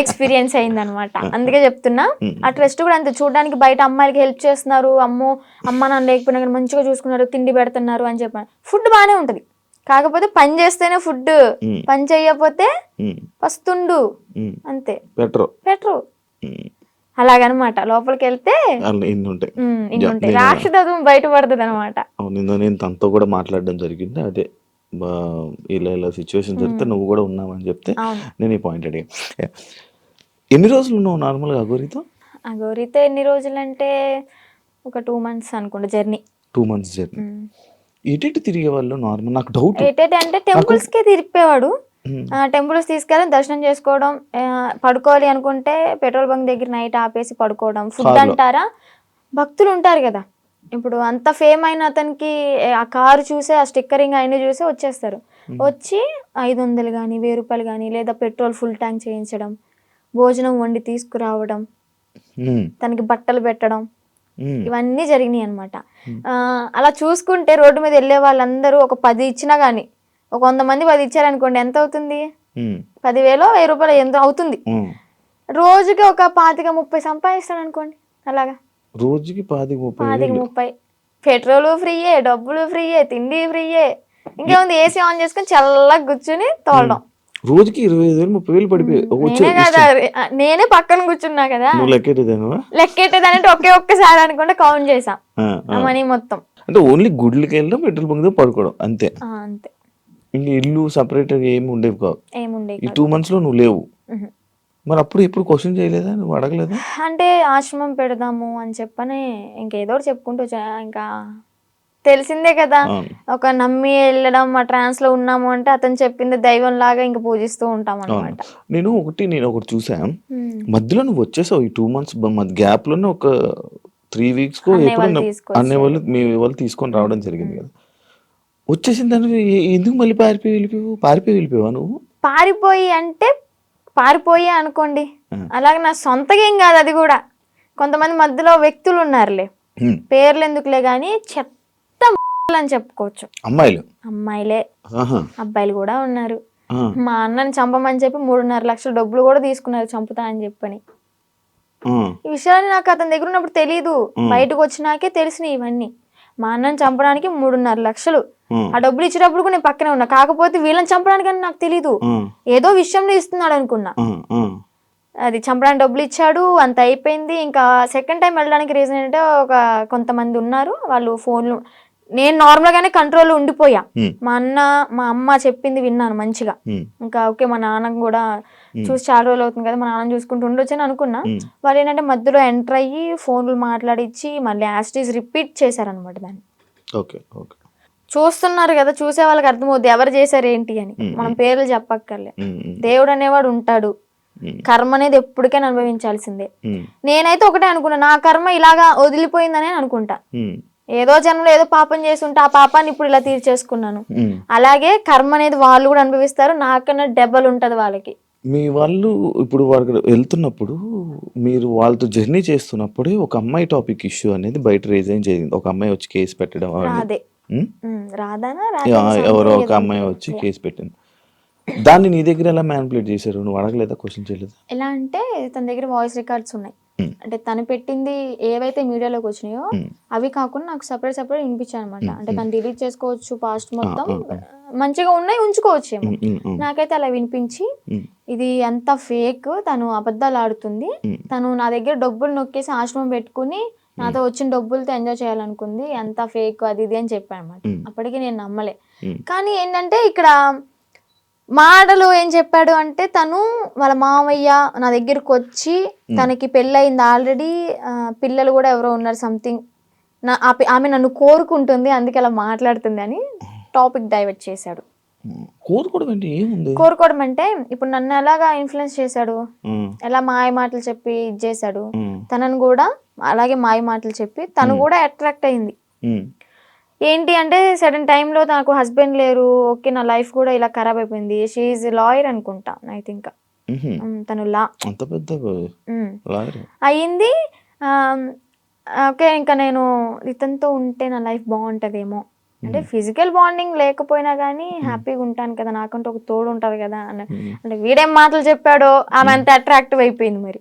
ఎక్స్పీరియన్స్ అయింది అనమాట. అందుకే చెప్తున్నా. ఆ ట్రస్ట్ కూడా అంతే, చూడడానికి బయట అమ్మాయిలకి హెల్ప్ చేస్తున్నారు, అమ్మ నాన్న లేకపోయినా కానీ మంచిగా చూసుకున్నారు, తిండి పెడుతున్నారు అని చెప్పాను. ఫుడ్ బాగానే ఉంటది, కాకపోతే పని చేస్తేనే ఫుడ్, పని చెయ్యకపోతే పస్తుండు అంతే, పెట్రు అలాగనమాట. లోపలికి వెళ్తే ఇన్ని ఉంటాయి, రాక్షసత్వం బయటపడుతుంది అనమాట. నేను తనతో కూడా మాట్లాడడం జరిగింది. అదే ఇలా సిచ్యువేషన్ జరిగితే నువ్వు కూడా ఉన్నావని చెప్తే నేను ఈ పాయింట్ అడిగా. ఎన్ని రోజులు ఉన్నావు నార్మల్గా అఘోరితో? ఎన్ని రోజులు అంటే ఒక 2 months అనుకుంటా జర్నీ. 2 months journey. ఎటు తిరిగే వాళ్ళు నార్మల్? నాకు డౌట్, అంటే టెంపుల్స్ కే తిరిగిపోయేవాడు. టెంపుల్స్ తీసుకెళ్ళి దర్శనం చేసుకోవడం, పడుకోవాలి అనుకుంటే పెట్రోల్ బంక్ దగ్గర నైట్ ఆపేసి పడుకోవడం. ఫుడ్ అంటారా, భక్తులు ఉంటారు కదా, ఇప్పుడు అంత ఫేమ్ అయిన అతనికి ఆ కారు చూసే, ఆ స్టిక్కరింగ్ అయిన చూసే వచ్చేస్తారు. వచ్చి 500 కానీ 1000 రూపాయలు కానీ, లేదా పెట్రోల్ ఫుల్ ట్యాంక్ చేయించడం, భోజనం వండి తీసుకురావడం, తనకి బట్టలు పెట్టడం, ఇవన్నీ జరిగినాయి అనమాట. అలా చూసుకుంటే రోడ్డు మీద వెళ్ళే వాళ్ళందరూ ఒక 10 ఇచ్చినా గానీ, ఒక 100 మంది 10 ఇచ్చారనుకోండి, ఎంత అవుతుంది? 10,000 1000 రూపాయలు ఎంత అవుతుంది? రోజుకి ఒక 25-30 సంపాదిస్తాడు అనుకోండి. అలాగా రోజుకి 25-30. పెట్రోల్ ఫ్రీయే, డబ్బులు ఫ్రీయే, తిండి ఫ్రీయే, ఇంకేముంది ఏసీ ఆన్ చేసుకుని చల్లగా కూర్చుని తోలడం. రోజుకి 25,000-30,000 పడిపోయి నేనే పక్కన కూర్చున్నా కదా, లెక్కెట్టేదానంటే ఒక్కసారి అనుకుంటే కౌంట్ చేసాం మనీ మొత్తం. అంటే ఓన్లీ గుడ్లకి వెళ్ళడం, పెట్రోల్ బంక్ పడుకోవడం అంతే. ఇంక ఇల్లు సపరేట్ ఏమి ఉండేవి కావు. ఈ 2 months లో నువ్వు లేవు. మరి అప్పుడు ఎప్పుడు క్వశ్చన్ చేయలేదా, నువ్వు అడగలేదా? అంటే ఆశ్రమం పెడదాము అని చెప్పని ఇంకేదో చెప్పుకుంటూ ఇంకా తెలిసిందే కదా, ఒక నమ్మి వెళ్ళడం, ఆ ట్రాన్స్ లో ఉన్నాము అంటే అతను చెప్పింది దైవం లాగా ఇంకా పూజిస్తూ ఉంటాం అనమాట. నేను ఒకటి చూసా, మధ్యలో నువ్వు వచ్చేసావు ఈ 2 months గ్యాప్ లోనే ఒక 3 weeks అనే వాళ్ళు మీ వాళ్ళు తీసుకొని రావడం జరిగింది కదా. వచ్చేసిన దానికి ఎందుకు మళ్ళీ పారిపోయి వెళ్ళిపోయావా నువ్వు? పారిపోయి అనుకోండి, అలాగే నా సొంతగా ఏం కాదు. అది కూడా కొంతమంది మధ్యలో వ్యక్తులు ఉన్నారులే, పేర్లు ఎందుకులే గాని చెత్త అని చెప్పుకోవచ్చు. అమ్మాయిలే, అబ్బాయిలు కూడా ఉన్నారు. మా అన్నని చంపమని చెప్పి 3.5 లక్షల డబ్బులు కూడా తీసుకున్నారు, చంపుతా అని చెప్పని. ఈ విషయాన్ని నాకు అతని దగ్గర ఉన్నప్పుడు తెలీదు, బయటకు వచ్చినాకే తెలిసినాయి ఇవన్నీ. మా అన్నని చంపడానికి 3.5 లక్షలు, ఆ డబ్బులు ఇచ్చేటప్పుడు కూడా నేను పక్కనే ఉన్నా. కాకపోతే వీళ్ళని చంపడానికి అని నాకు తెలీదు, ఏదో విషయంలో ఇస్తున్నాడు అనుకున్నా. అది చంపడానికి డబ్బులు ఇచ్చాడు, అంత అయిపోయింది. ఇంకా సెకండ్ టైం వెళ్ళడానికి రీజన్ ఏంటంటే, కొంతమంది ఉన్నారు వాళ్ళు ఫోన్లు, నేను నార్మల్ గానే కంట్రోల్ ఉండిపోయా. మా అమ్మ చెప్పింది విన్నాను మంచిగా. ఇంకా ఓకే, మా నాన్న కూడా చూసి చాలా రోజులు అవుతుంది కదా, మా నాన్న చూసుకుంటూ ఉండొచ్చు అని అనుకున్నా. వాళ్ళు ఏంటంటే మధ్యలో ఎంటర్ అయ్యి ఫోన్లు మాట్లాడిచ్చి మళ్ళీ యాస్టీస్ రిపీట్ చేశారనమాట దాన్ని. చూస్తున్నారు కదా, చూసే వాళ్ళకి అర్థమవుద్ది ఎవరు చేశారు ఏంటి అని. మనం పేర్లు చెప్పక్కర్లే, దేవుడు అనేవాడు ఉంటాడు, కర్మ అనేది ఎప్పటికైనా అనుభవించాల్సిందే. నేనైతే ఒకటే అనుకున్నా, నా కర్మ ఇలాగా వదిలిపోయిందనే అనుకుంటా. ఏదో జన్మలో ఏదో పాపం చేసి ఉంటే ఆ పాపాన్ని ఇప్పుడు ఇలా తీర్చేసుకున్నాను. అలాగే కర్మ అనేది వాళ్ళు కూడా అనుభవిస్తారు, నాకన్నా డబల్ ఉంటది వాళ్ళకి. మీ వాళ్ళు ఇప్పుడు వాళ్ళకి వెళ్తున్నప్పుడు, మీరు వాళ్ళతో జర్నీ చేస్తున్నప్పుడే ఒక అమ్మాయి టాపిక్ ఇష్యూ అనేది బయట రేజ్ జరిగింది. ఒక అమ్మాయి వచ్చి కేసు పెట్టడం, ఎవరో ఒక అమ్మాయి వచ్చి కేసు పెట్టింది. దాన్ని నీ దగ్గర ఎలా మ్యానిపులేట్ చేశారు? నువ్వు అడగలేదా, క్వశ్చన్ చేయలేదా? ఎలా అంటే తన దగ్గర వాయిస్ రికార్డ్స్ ఉన్నాయి. అంటే తను పెట్టింది ఏవైతే మీడియాలోకి వచ్చినాయో అవి కాకుండా నాకు సపరేట్ వినిపించాయి అనమాట. అంటే తను డిలీట్ చేసుకోవచ్చు, పాస్ట్ మొత్తం మంచిగా ఉన్నాయి ఉంచుకోవచ్చు ఏమో. నాకైతే అలా వినిపించి, ఇది అంత ఫేక్, తను అబద్ధాలు ఆడుతుంది, తను నా దగ్గర డబ్బులు నొక్కేసి ఆశ్రమం పెట్టుకుని నాతో వచ్చిన డబ్బులతో ఎంజాయ్ చేయాలనుకుంది, ఎంత ఫేక్ అది ఇది అని చెప్పాను అనమాట. అప్పటికి నేను నమ్మలే. కానీ ఏంటంటే ఇక్కడ మాటలు ఏం చెప్పాడు అంటే, తను వాళ్ళ మామయ్య నా దగ్గరకు వచ్చి తనకి పెళ్ళయింది ఆల్రెడీ, పిల్లలు కూడా ఎవరో ఉన్నారు సంథింగ్, ఆమె నన్ను కోరుకుంటుంది అందుకే అలా మాట్లాడుతుంది అని టాపిక్ డైవర్ట్ చేశాడు. కోరుకోవడం అంటే ఏముంది? కోరుకోవడం అంటే ఇప్పుడు నన్ను ఎలాగా ఇన్ఫ్లుయెన్స్ చేశాడు, ఉమ్, ఎలా మాయ మాటలు చెప్పి ఇది చేశాడు, ఉమ్, తనను కూడా అలాగే మాయ మాటలు చెప్పి తను కూడా అట్రాక్ట్ అయింది. ఉమ్, ఏంటి అంటే సడన్ టైంలో నాకు హస్బెండ్ లేరు, ఓకే నా లైఫ్ కూడా ఇలా ఖరాబ్ అయిపోయింది. షీఈ్ లాయర్ అనుకుంటా ఐ థింక్. ఉహుం. తను లా అంత పెద్ద లాయర్. అయ్యింది. ఓకే ఇంకా నేను ఇతనితో ఉంటే నా లైఫ్ బాగుంటుందేమో అంటే ఫిజికల్ బాండింగ్ లేకపోయినా కానీ హ్యాపీగా ఉంటాను కదా, నాకంటే ఒక తోడు ఉంటుంది కదా అంటే వీడేం మాటలు చెప్పాడో ఆమె అంత అట్రాక్టివ్ అయిపోయింది. మరి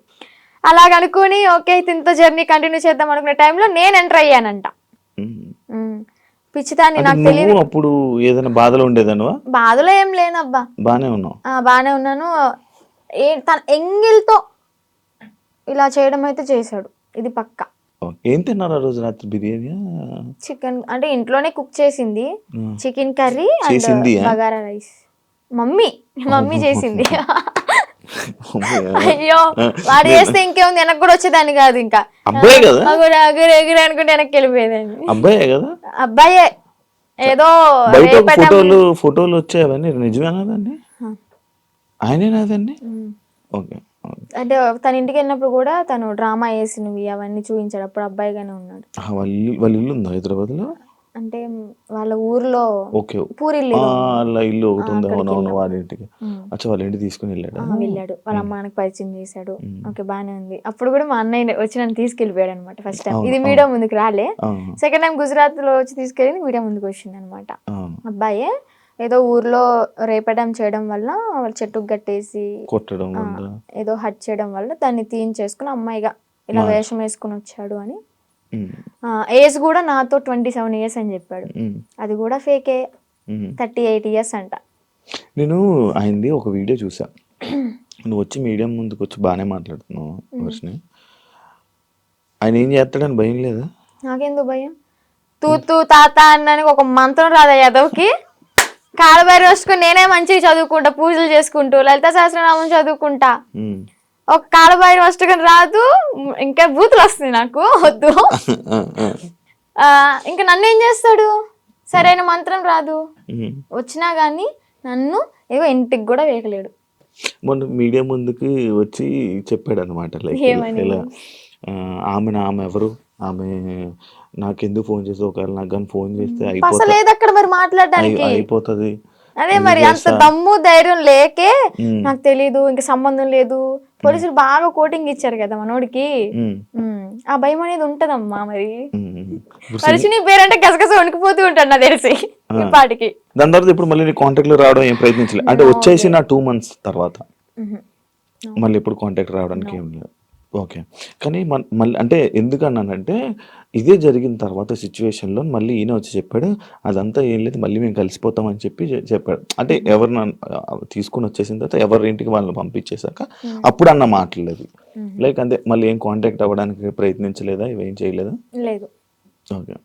అలాగనుకుని ఓకే ఇతనితో జర్నీ కంటిన్యూ చేద్దాం అనుకునే టైంలో నేను ఎంటర్ అయ్యానంట. పిచ్చిదాన్ని, నాకు తెలియదు. అప్పుడు ఏదైనా బాధలో ఉండేదానువా? బాధలో ఏం లేనబ్బా, బానే ఉన్నావు. బాగానే ఉన్నాను. తన ఎంగిల్తో ఇలా చేయడం అయితే చేశాడు, ఇది పక్కా. ఏం తిన్నారు ఆ రోజు రాత్రి? బిర్యానీ, చికెన్ అంటే ఇంట్లోనే కుక్ చేసింది, చికెన్ కర్రీ చేసింది, అండ్ బగారా రైస్. మమ్మీ చేసింది. అయ్యో వాడు చేస్తే ఇంకేముంది, వెనక్కి కూడా వచ్చేదాన్ని కాదు. ఇంకా అబ్బాయి కదా, ఎగురు అనుకుంటే వెనక్కి వెళ్ళిపోయేదాన్ని. అబ్బాయే కదా, అబ్బాయే. ఏదో ఫోటోలు వచ్చాయి, అవన్నీ నిజమేనా? దాన్ని ఆయనేనాదండి? ఓకే. అంటే తన ఇంటికి వెళ్ళినప్పుడు కూడా తను డ్రామా వేసినవి అవన్నీ చూపించాడు. అప్పుడు అబ్బాయిగానే ఉన్నాడు. వాళ్ళ ఇల్లు ఉందా హైదరాబాద్ లో? అంటే వాళ్ళ ఊర్లో పూరిల్లు ఇల్లు ఒకటి ఉంది. అవునవును, వాళ్ళ ఇంటికి. అచ్చా, వాళ్ళ ఇంటికి తీసుకుని వెళ్ళాడు. వాళ్ళ అమ్మానికి పరిచయం చేశాడు. ఓకే బానే ఉంది. అప్పుడు కూడా మా అన్నయ్య వచ్చి నన్ను తీసుకెళ్ళిపోయాడు అనమాట. ఫస్ట్ టైం ఇది మీడియా ముందుకు రాలే, సెకండ్ టైం గుజరాత్ లో వచ్చి తీసుకెళ్ళి మీడియా ముందుకు వచ్చింది అనమాట. అబ్బాయే ఏదో ఊర్లో రేపడం చేయడం వల్ల వాళ్ళు చెట్టుకు కట్టేసి కొట్టడం, ఏదో హట్ చేయడం వల్ల దాన్ని తీయించేసుకుని అమ్మాయిగా ఇలా వేషం వేసుకుని వచ్చాడు అని. ఏజ్ కూడా నాతో 27 years అని చెప్పాడు. అది కూడా ఫేకే, 38 years అంట. నేను ఆయనది ఒక వీడియో చూసా. నువ్వు వచ్చి మీడియం ముందుకు వచ్చి బాగానే మాట్లాడుతున్నావు వర్షిని. ఆయన ఏం చేస్తాడని భయం లేదా? నాకెందుకు భయం? తూ తాత అన్నానికి ఒక మంత్రం రాదా యాదవ్కి? కాళ్ళబైరు వస్తుకుని నేనే మంచిగా చదువుకుంటా, పూజలు చేసుకుంటూ లలిత సహస్రనామం చదువుకుంటా. ఒక కాళ్ళబైరు వస్తుకుని రాదు, ఇంకా బూతులు వస్తుంది నాకు, వద్దు. ఇంకా నన్ను ఏం చేస్తాడు? సరైన మంత్రం రాదు, వచ్చినా గానీ నన్ను ఏవో ఇంటికి కూడా వేయలేడు. మొన్న మీడియా ముందుకు వచ్చి చెప్పాడు అనమాట, లైక్ ఇలా ఆమె ఎవరు, ఆమె నాకెందుకు ఫోన్ చేస్తే, ఒకవేళ నాకు కానీ ఫోన్ చేస్తే అయిపోతుంది. అదే మరి అంత దమ్ము ధైర్యం లేకే నాకు తెలీదు, ఇంకా సంబంధం లేదు. పోలీసులు బాగా కోటింగ్ ఇచ్చారు కదా మనోడికి, ఆ భయం అనేది ఉంటదమ్మా. మరి పరిచిని పేరంటే గసగస వణికిపోతూ ఉంటాడు నాకు తెలిసి ఇప్పటికి. దాని తర్వాత ఇప్పుడు మళ్ళీ కాంటాక్ట్ లో రావడం ఏం ప్రయత్నించలేదు అంటే? వచ్చేసి నా 2 months తర్వాత మళ్ళీ ఇప్పుడు కాంటాక్ట్ రావడానికి ఏం లేదు. ఓకే. కానీ మళ్ళీ అంటే ఎందుకన్నానంటే, ఇదే జరిగిన తర్వాత సిచ్యువేషన్లో మళ్ళీ ఈయన వచ్చి చెప్పాడు, అదంతా ఏం లేదు, మళ్ళీ మేము కలిసిపోతామని చెప్పాడు. అంటే ఎవరిని తీసుకుని వచ్చేసిన తర్వాత ఎవరి ఇంటికి వాళ్ళని పంపించేశాక అప్పుడు అన్న మాటలేదు. లైక్ అంతే, మళ్ళీ ఏం కాంటాక్ట్ అవ్వడానికి ప్రయత్నించలేదా, ఇవేం చేయలేదా? లేదు. ఓకే.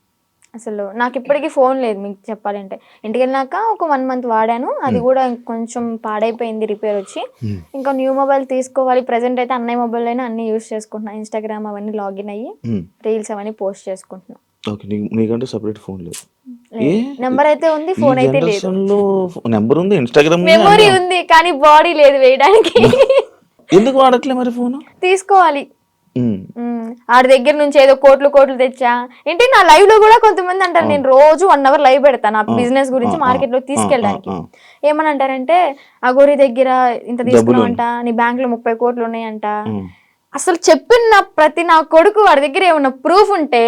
అసలు నాకు ఇప్పటికీ ఫోన్ లేదు మీకు చెప్పాలంటే. ఇంటికి వెళ్ళినాక ఒక 1 month వాడాను, అది కూడా కొంచెం పాడైపోయింది, రిపేర్ వచ్చి. ఇంకా న్యూ మొబైల్ తీసుకోవాలి. ప్రెసెంట్ అయితే అన్నయ్య మొబైల్ అయినా అన్ని యూస్ చేసుకుంటున్నా, ఇన్స్టాగ్రామ్ అవన్నీ లాగిన్ అయ్యి రీల్స్ అవన్నీ పోస్ట్ చేసుకుంటున్నా. నీకంటే సెపరేట్ ఫోన్ లేదు? నెంబర్ అయితే ఉంది, ఫోన్ అయితే లేదు. నెంబర్ ఉంది, ఇన్స్టాగ్రామ్ మెమొరీ ఉంది, కానీ బాడీ లేదు వేయడానికి. ఎందుకు వాడట్లే మరి ఫోన్? తీసుకోవాలి. ఆడి దగ్గర నుంచి ఏదో కోట్లు తెచ్చా ఏంటి. నా లైవ్ లో కూడా కొంతమంది అంటారు, నేను రోజు 1 hour లైవ్ పెడతాను నా బిజినెస్ గురించి మార్కెట్ లో తీసుకెళ్ళడానికి. ఏమని అంటారంటే, అగోరి దగ్గర ఇంత తీసుకున్నావంట, నీ బ్యాంక్ లో 30 కోట్లు ఉన్నాయంట. అసలు చెప్పిన ప్రతి నా కొడుకు వాడి దగ్గర ఏమన్నా ప్రూఫ్ ఉంటే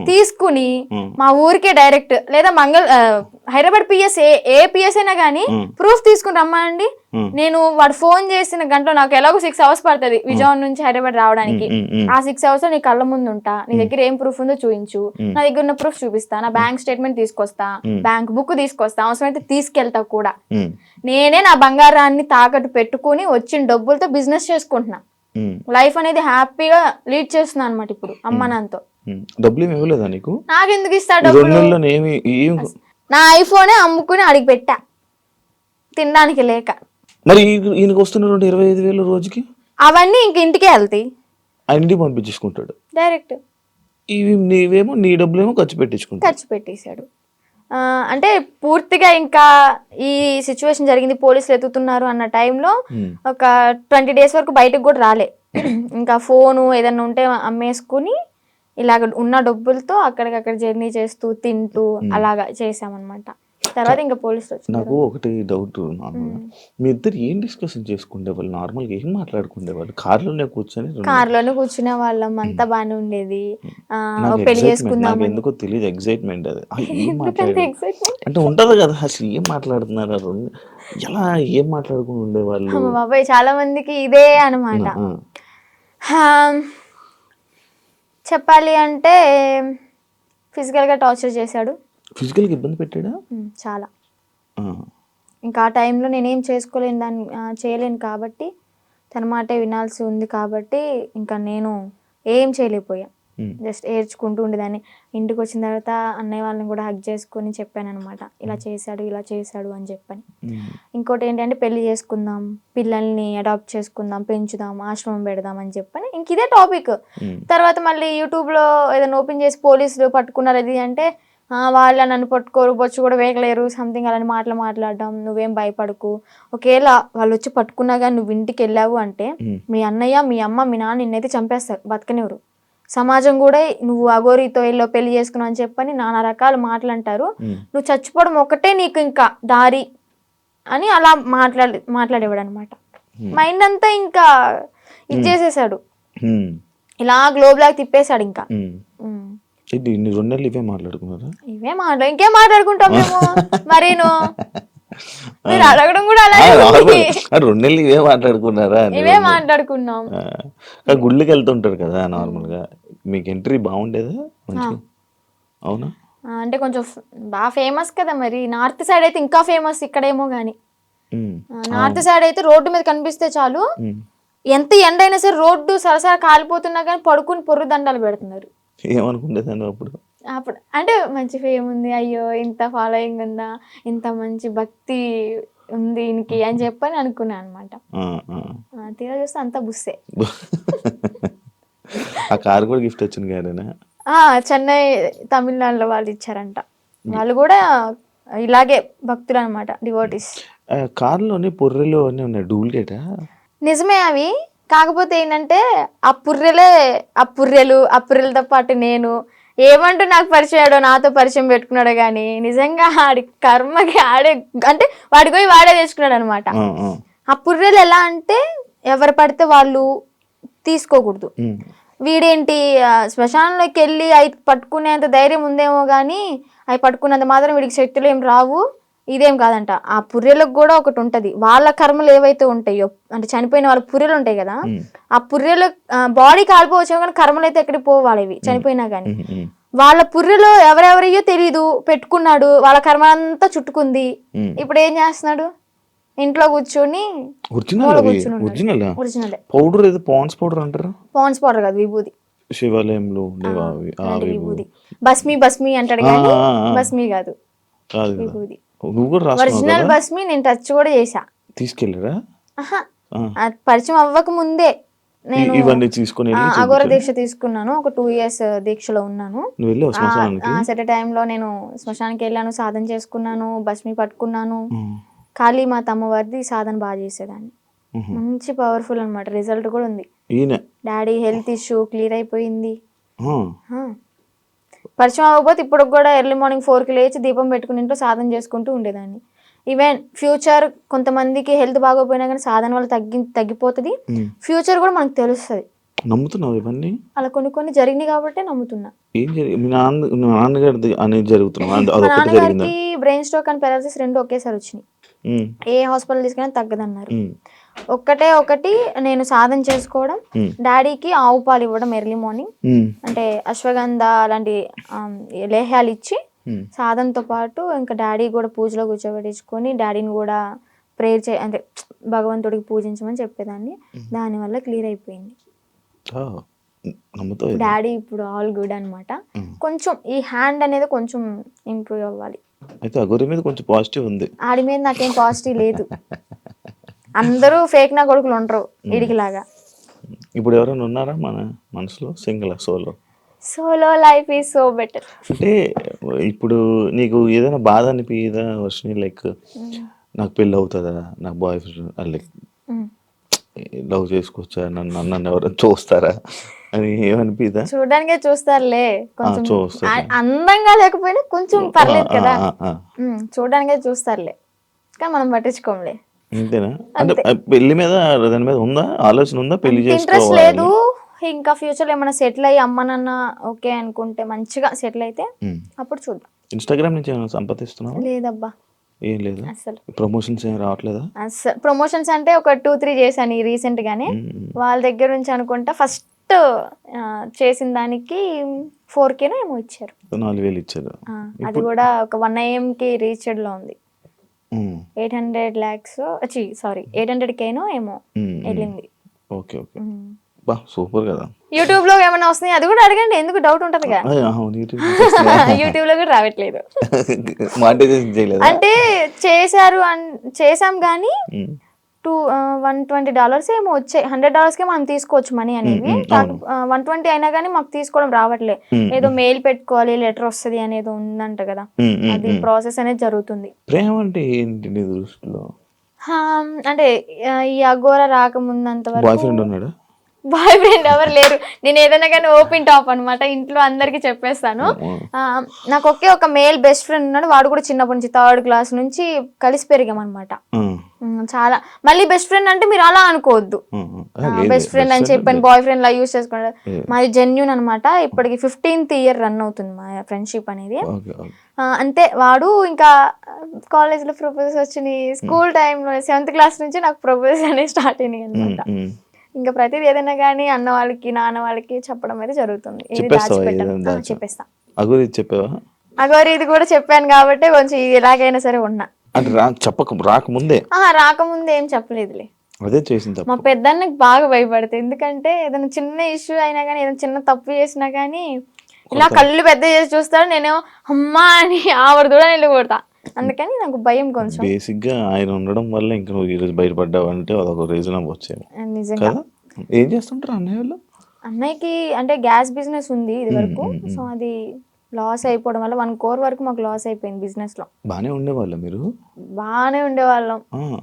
తీసుకుని మా ఊరికే డైరెక్ట్ లేదా హైదరాబాద్ పిఎస్ ఏ పిఎస్ అయినా గానీ ప్రూఫ్ తీసుకుని రమ్మండి. నేను వాడు ఫోన్ చేసిన గంటలో నాకు ఎలాగో 6 hours పడుతుంది విజయవాడ నుంచి హైదరాబాద్ రావడానికి. ఆ 6 hours నీ కళ్ళ ముందు ఉంటా, నీ దగ్గర ఏం ప్రూఫ్ ఉందో చూపించు, నా దగ్గర ఉన్న ప్రూఫ్ చూపిస్తా, నా బ్యాంక్ స్టేట్మెంట్ తీసుకొస్తా, బ్యాంక్ బుక్ తీసుకొస్తా, అవసరమైతే తీసుకెళ్తా కూడా. నేనే నా బంగారాన్ని తాకట్టు పెట్టుకుని వచ్చిన డబ్బులతో బిజినెస్ చేసుకుంటున్నా. లైఫ్ అనేది హ్యాపీగా లీడ్ చేస్తున్నా అనమాట ఇప్పుడు అమ్మ నాన్నతో. డబ్బులు ఏమి ఇవ్వలేదా నీకు? నాకెందుకు ఇస్తా డబ్బులు? నా ఐఫోనే అమ్ముకుని అడిగి పెట్టా తినడానికి లేక. మరి ఈయనకు వస్తున్న 25,000 రోజుకి అవన్నీ ఇంక ఇంటికే వెళ్తాయి, ఆయన ఇంటికి పంపించేసుకుంటాడు డైరెక్ట్. ఇవి నీవేమో నీ డబ్బులేమో ఖర్చు పెట్టేసాడు. అంటే పూర్తిగా ఇంకా ఈ సిచ్యువేషన్ జరిగింది, పోలీసులు ఎత్తుతున్నారు అన్న టైంలో ఒక 20 days వరకు బయటకు కూడా రాలే. ఇంకా ఫోను ఏదన్నా ఉంటే అమ్మేసుకుని ఇలాగ ఉన్న డబ్బులతో అక్కడికక్కడ జర్నీ చేస్తూ తింటూ అలాగా చేసామన్నమాట. తర్వాత ఇంకా పోలీసులు వచ్చారు. నాకు ఒకటి డౌట్, నార్మల్గా మీ ఇద్దరు ఏం డిస్కషన్ చేసుకునేవాళ్ళు? నార్మల్గా ఏం మాట్లాడుకునేవాళ్ళు? కార్లోనే కూర్చునే వాళ్ళం, అంతా బాగానే ఉండేది. పెళ్లి చేసుకుందాం ఎందుకో తెలియదు, ఎగ్జైట్మెంట్ అది. అంటే ఉంటది కదా, అసలు ఏం మాట్లాడుతున్నారు, ఎలా ఏం మాట్లాడుకుని ఉండేవాళ్ళు? బాబాయ్ చాలా మందికి ఇదే అనమాట. చెప్పాలి అంటే ఫిజికల్గా టార్చర్ చేశాడు. ఫిజికల్గా ఇబ్బంది పెట్టాడా? చాలా. ఇంకా ఆ టైంలో నేనేం చేయలేను కాబట్టి, తన మాటే వినాల్సి ఉంది కాబట్టి ఇంకా నేను ఏం చేయలేకపోయా. జస్ట్ ఏడ్చుకుంటూ ఉండేదాన్ని. ఇంటికి వచ్చిన తర్వాత అన్నయ్య వాళ్ళని కూడా హగ్ చేసుకొని చెప్పాను అనమాట, ఇలా చేశాడు అని చెప్పని. ఇంకోటి ఏంటంటే పెళ్లి చేసుకుందాం, పిల్లల్ని అడాప్ట్ చేసుకుందాం, పెంచుదాం, ఆశ్రమం పెడదాం అని చెప్పని ఇంక ఇదే టాపిక్. తర్వాత మళ్ళీ యూట్యూబ్లో ఏదైనా ఓపెన్ చేసి పోలీసులు పట్టుకున్నారు అది అంటే, వాళ్ళ నన్ను పట్టుకోరు, బొచ్చు కూడా వేయలేరు, సంథింగ్ అలాంటి మాట్లాడడం. నువ్వేం భయపడకు, ఒకవేళ వాళ్ళు వచ్చి పట్టుకున్నా కానీ నువ్వు ఇంటికి వెళ్ళావు అంటే మీ అన్నయ్య, మీ అమ్మ, మీ నాన్న నిన్నైతే చంపేస్తారు, బతకనివ్వరు. సమాజం కూడా నువ్వు అఘోరితో ఎల్లో పెళ్లి చేసుకున్నావు అని చెప్పని నానా రకాల మాటలు అంటారు. నువ్వు చచ్చిపోవడం ఒకటే నీకు ఇంకా దారి అని అలా మాట్లాడేవాడు అనమాట. మైండ్ అంతా ఇంకా ఇచ్చేసేసాడు, ఇలా గ్లోబ్ లాగా తిప్పేశాడు. ఇంకా ఇవే మాట్లాడుకున్నారా? ఇంకేం మాట్లాడుకుంటాం మేము. మరీను మీరు అడగడం కూడా అలాగే, 2 నెలలు ఇవే మాట్లాడుకున్నారా? ఇవే మాట్లాడుకున్నాం. గుళ్ళకి వెళ్తుంటారు కదా నార్మల్ గా, మీకు ఎంట్రీ బాగుండేదా? అవునా? అంటే కొంచెం బాగా ఫేమస్ కదా, మరి నార్త్ సైడ్ అయితే ఇంకా ఫేమస్, ఇక్కడేమో గానీ నార్త్ సైడ్ అయితే రోడ్డు మీద కనిపిస్తే చాలు, ఎంత ఎండ అయినా సరే రోడ్డు సరసర కాలిపోతున్నా కానీ పడుకుని పొర్రు దండాలు పెడుతున్నారు. ఏమనుకుంటేదాన్ని అప్పుడు అంటే మంచి ఫేమ్ ఉంది, అయ్యో ఇంత ఫాలోయింగ్ ఉందా, ఇంత మంచి భక్తి ఉంది ఈయనకి అని చెప్పని అనుకున్నా అనమాట. తీరా చూస్తే అంతా బుస్సే. ఆ కార్ కూడా గిఫ్ట్ వచ్చింది కదా? చెన్నై తమిళనాడులో వాళ్ళు ఇచ్చారంట. వాళ్ళు కూడా ఇలాగే భక్తులు అనమాట, డివోటీస్. కార్లోని పొర్రెలు అన్నీ ఉన్నాయి, డూప్లికేటా? నిజమే అవి. కాకపోతే ఏంటంటే ఆ పుర్రెలతో పాటు నేను ఏమంటూ నాకు పరిచయాడో, నాతో పరిచయం పెట్టుకున్నాడో కానీ నిజంగా ఆడి కర్మకి ఆడే అంటే వాడికి పోయి వాడే తెచ్చుకున్నాడు అనమాట. ఆ పుర్రెలు ఎలా అంటే ఎవరు పడితే వాళ్ళు తీసుకోకూడదు. వీడేంటి శ్మశానంలోకి వెళ్ళి అవి పట్టుకునేంత ధైర్యం ఉందేమో కానీ అవి పట్టుకునేంత మాత్రం వీడికి శక్తులు ఏం రావు, ఇదేం కాదంట. ఆ పుర్రెలకు కూడా ఒకటి ఉంటది, వాళ్ళ కర్మలు ఏవైతే ఉంటాయో, అంటే చనిపోయిన వాళ్ళ పుర్రెలు ఉంటాయి కదా, ఆ పుర్రెలు బాడీ కాలిపోవచ్చేమో కానీ కర్మలు అయితే ఎక్కడికి పోవాలి ఇవి చనిపోయినా గానీ. వాళ్ళ పుర్రెలో ఎవరెవరయ్యో తెలీదు, పెట్టుకున్నాడు, వాళ్ళ కర్మ అంతా చుట్టుకుంది. ఇప్పుడు ఏం చేస్తున్నాడు, ఇంట్లో కూర్చొని పాండ్స్ పౌడర్ కాదు, విభూది. శివాలయంలో విభూది, భస్మి అంటాడు కానీ భస్మి కాదు, విభూది. ఒరిజినల్ భస్మి నేను టచ్ కూడా చేసా. తీసుకెళ్ళరా? పరిచయం అవ్వక ముందే నేను తీసుకుని అఘోర దీక్ష తీసుకున్నాను. ఒక 2 years దీక్షలో ఉన్నాను. సెట్ టైంలో నేను శ్మశానికి వెళ్ళాను, సాధన చేసుకున్నాను, భస్మి పట్టుకున్నాను. కాళీమాత అమ్మవారిది సాధన బాగా చేసేదాన్ని, మంచి పవర్ఫుల్ అనమాట. రిజల్ట్ కూడా ఉంది. డాడీ హెల్త్ ఇష్యూ క్లియర్ అయిపోయింది. పరిచయం అవ్వకపోతే ఇప్పుడు కూడా ఎర్లీ మార్నింగ్ 4కి లేచి దీపం పెట్టుకుని ఇంట్లో సాధన చేసుకుంటూ ఉండేదాన్ని. ఈవెన్ ఫ్యూచర్ కొంతమందికి హెల్త్ బాగోపోయినా కానీ సాధన వల్ల తగ్గిపోతుంది, ఫ్యూచర్ కూడా మనకు తెలుస్తుంది. నమ్ముతున్నావు ఇవన్నీ? అలా కొన్ని జరిగినాయి కాబట్టి నమ్ముతున్నా. నాన్నగారికి బ్రెయిన్ స్ట్రోక్ అండ్ పెరాలసిస్ 2 ఒకేసారి వచ్చినాయి. ఏ హాస్పిటల్ తీసుకున్నా తగ్గదన్నారు. ఒకటి నేను సాధన చేసుకోవడం, డాడీకి ఆవు పాలు ఇవ్వడం ఎర్లీ మార్నింగ్, అంటే అశ్వగంధ అలాంటి లేహ్యాలు ఇచ్చి సాధనతో పాటు ఇంకా డాడీ కూడా పూజలో కూర్చోబెట్టించుకొని డాడీని కూడా ప్రేయర్ అంటే భగవంతుడికి పూజించమని చెప్పేదాన్ని. దానివల్ల క్లియర్ అయిపోయింది. డాడీ ఇప్పుడు ఆల్ గుడ్ అనమాట. కొంచెం ఈ హ్యాండ్ అనేది కొంచెం ఇంప్రూవ్ అవ్వాలి. అయితే అఘోరి మీద కొంచెం పాజిటివ్ ఉంది, ఆడి మీద నాకేం పాజిటివ్ లేదు. అందరూ ఫేక్ నా కొడుకులు ఉండరు ఇడికిలాగా. ఇప్పుడు ఎవరైనా ఉన్నారా మన మనసులో? Single solo life is so better. అంటే ఇప్పుడు నీకు ఏదైనా బాధ అనిపించదా వర్షిని, లైక్ నాకు పెళ్ళి అవుతుందా, నాకు బాయ్ ఫ్రెండ్ లైక్ లవ్ చేసుకోవచ్చా, నన్ను ఎవరైనా చూస్తారా అని ఏమనిపిదా? చూడడానికే చూస్తారులే, కొంచెం చూస్తారు. అందంగా లేకపోయినా కొంచెం పర్లేదు కదా, చూడడానికే చూస్తారులే, కానీ మనం పట్టించుకోంలే. అంతేనా? అంటే పెళ్లి మీద దాని మీద ఉందా ఆలోచన, ఉందా పెళ్లి ఇంట్రెస్ట్ చేసుకోవాలి? లేదు. ఇంకా ఫ్యూచర్ లో ఏమైనా సెటిల్ అయ్యి అమ్మ నాన్న ఓకే అనుకుంటే, మంచిగా సెటిల్ అయితే అప్పుడు చూద్దాం. ఇన్స్టాగ్రామ్ నుంచి ఏమైనా సంపాదిస్తున్నావా? లేదబ్బా, ఏం లేదు. అసలు ప్రమోషన్స్ ఏం రావట్లేదా? అసలు ప్రమోషన్స్ అంటే ఒక 2-3 చేశాను ఈ రీసెంట్ గానే. వాళ్ళ దగ్గర నుంచి అనుకుంటా ఫస్ట్ చేసిన దానికి 4K ఏమో ఇచ్చారు. 4,000 ఇచ్చారు. అది కూడా ఒక 1 AM కి రీచ్డ్ లో ఉంది. 800 lakhs, సారీ 800K ఏమో వెళ్ళింది. ఓకే ఓకే, బా సూపర్ కదా. యూట్యూబ్ లో ఏమైనా వస్తున్నాయి అది కూడా అడగండి, ఎందుకు డౌట్ ఉంటదిగా. యూట్యూబ్ లో కూడా రావట్లేదు. మానిటైజేషన్ చేయలేదు అంటే చేసాం కానీ $120 ఏమో వచ్చాయి. $100కే మనం తీసుకోవచ్చు మనీ అనేవి. 120 అయినా కానీ మాకు తీసుకోవడం రావట్లే. ఏదో మెయిల్ పెట్టుకోవాలి, లెటర్ వస్తుంది అనేది ఉందంట కదా, అది ప్రాసెస్ అనేది జరుగుతుంది. ప్రేమ అంటే ఏంటి నీ దృష్టిలో? అంటే ఈ అఘోరా రాకముందంత బాయ్ వరకు ఫ్రెండ్ ఉన్నాడా? బాయ్ ఫ్రెండ్ ఎవరు లేరు. నేను ఏదైనా కానీ ఓపెన్ టాప్ అనమాట, ఇంట్లో అందరికి చెప్పేస్తాను. నాకు ఒక మేల్ బెస్ట్ ఫ్రెండ్ ఉన్నాడు. వాడు కూడా చిన్నప్పటి నుంచి 3rd క్లాస్ నుంచి కలిసి పెరిగాం అనమాట. చాలా మళ్ళీ బెస్ట్ ఫ్రెండ్ అంటే మీరు అలా అనుకోవద్దు, బెస్ట్ ఫ్రెండ్ అని చెప్పాను బాయ్ ఫ్రెండ్ లా యూజ్ చేసుకుంటారు. మాది జెన్యూన్ అనమాట. ఇప్పటికి 15th year రన్ అవుతుంది మా ఫ్రెండ్షిప్ అనేది. అంతే, వాడు ఇంకా కాలేజ్ లో ప్రపోజల్స్ వచ్చినాయి. స్కూల్ టైంలో 7th క్లాస్ నుంచి నాకు ప్రపోజల్స్ అనేవి స్టార్ట్ అయినాయి అనమాట. ఇంకా ప్రతిదీ ఏదైనా కానీ అన్న వాళ్ళకి నాన్న వాళ్ళకి చెప్పడం అయితే జరుగుతుంది. చెప్పేస్తా. అగోరి ఇది కూడా చెప్పాను కాబట్టి కొంచెం ఎలాగైనా సరే ఉన్నా. రాకముందే ఏం చెప్పలేదులే. అదే చేసింది. మా పెద్దన్నకి బాగా భయపడతాయి, ఎందుకంటే ఏదైనా చిన్న ఇష్యూ అయినా కానీ, ఏదైనా చిన్న తప్పు చేసినా కానీ ఇలా కళ్ళు పెద్ద చేసి చూస్తాడు. నేనేమో అమ్మా అని ఆవిడ కూడా నేను కొడతా. అందుకని నాకు భయం కొంచెం. బేసిక్ గా ఆయన ఉండడం వల్ల ఇంకా నువ్వు ఈరోజు బయటపడ్డావు అంటే అదొక రీజన్ వచ్చేది. నిజంగా. ఏం చేస్తుంటారు అన్నయ్య వాళ్ళు? అన్నయ్యకి అంటే గ్యాస్ బిజినెస్ ఉంది ఇది వరకు. సో అది లాస్ అయిపోవడం వల్ల 1 crore వరకు మాకు లాస్ అయిపోయింది బిజినెస్ లో. బానే ఉండేవాళ్ళం మీరు? బానే ఉండేవాళ్ళం.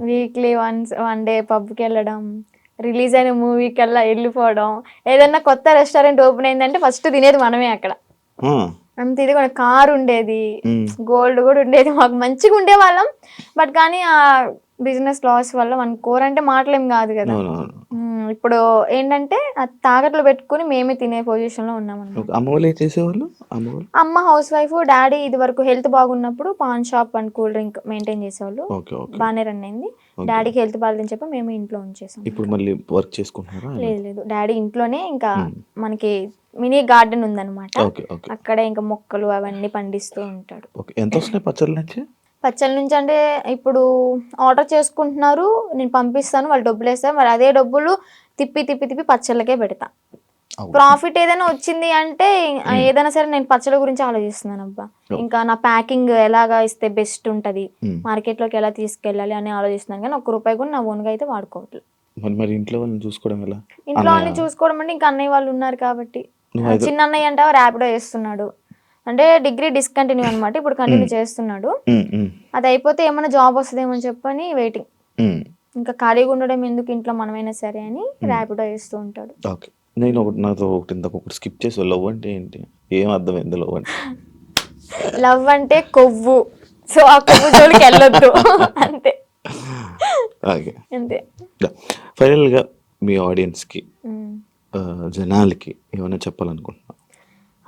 వీక్లీ వన్ డే పబ్కి వెళ్ళడం, రిలీజ్ అయిన మూవీకి వెళ్ళా వెళ్ళిపోవడం. ఏదన్నా కొత్త రెస్టారెంట్ ఓపెన్ అయిందంటే ఫస్ట్ తినేది మనమే అక్కడ. అంత ఇది కూడా కార్ ఉండేది, గోల్డ్ కూడా ఉండేది, మాకు మంచిగా ఉండేవాళ్ళం. బట్ కానీ ఆ బిజినెస్ లాస్ వల్ల 1 crore అంటే మాటలేం కాదు కదా. ఇప్పుడు ఏంటంటే తాకట్లు పెట్టుకుని మేమే తినే పొజిషన్ లో ఉన్నాం. అమ్మ హౌస్ వైఫ్, డాడీ ఇది వరకు హెల్త్ బాగున్నప్పుడు pan shop and cool drink maintain చేసేవాళ్ళు. బాగానే రన్ అయింది. డాడీకి హెల్త్ బాగాలేదని చెప్పి మేము ఇంట్లో ఉంచేసాం. ఇప్పుడు మళ్ళీ వర్క్ చేసుకుంటున్నారా? లేదు, డాడీ ఇంట్లోనే ఇంకా మనకి మినీ గార్డెన్ ఉందన్నమాట. అక్కడే ఇంకా మొక్కలు అవన్నీ పండిస్తూ ఉంటాడు. ఎంత వస్తున్నాయి పచ్చళ్ళ నుంచి? పచ్చళ్ళ నుంచి అంటే ఇప్పుడు ఆర్డర్ చేసుకుంటున్నారు, నేను పంపిస్తాను, వాళ్ళు డబ్బులు వేస్తారు. మరి అదే డబ్బులు తిప్పి పచ్చళ్ళకే పెడతా. ప్రాఫిట్ ఏదైనా వచ్చింది అంటే ఏదైనా సరే నేను పచ్చళ్ళ గురించి ఆలోచిస్తున్నాను అబ్బా. ఇంకా నా ప్యాకింగ్ ఎలాగా ఇస్తే బెస్ట్ ఉంటది, మార్కెట్ లోకి ఎలా తీసుకెళ్ళాలి అని ఆలోచిస్తున్నాను. కానీ ₹1 కూడా నా ఓన్గా అయితే వాడుకోవట్లేదు. ఇంట్లో వాళ్ళని చూసుకోవడం ఎలా? ఇంట్లో వాళ్ళని చూసుకోవడం అంటే ఇంకా అన్నయ్య వాళ్ళు ఉన్నారు కాబట్టి. చిన్న అన్నయ్య అంటే ర్యాపిడో చేస్తున్నాడు, అంటే డిగ్రీ డిస్కంటిన్యూ అనమాట. ఇప్పుడు కంటిన్యూ చేస్తున్నాడు. అది అయిపోతే ఏమైనా జాబ్ వస్తుందేమో అని చెప్పని వెయిటింగ్. ఇంకా ఖాళీగా ఉండడం ఎందుకు ఇంట్లో, మనమైనా సరే అని ర్యాపిడో చేస్తూ ఉంటాడు. నేను నాతో ఒకటి స్కిప్ చేసి, లవ్ అంటే ఏంటి, ఏం అర్థమైంది లవ్ అంటే? లవ్ అంటే కొవ్వు, సో ఆ కొవ్వు జోలికి వెళ్ళొద్దు అంతే. అంతే. ఫైనల్ గా మీ ఆడియన్స్ కి, జనాలకి ఏమైనా చెప్పాలనుకుంటున్నా?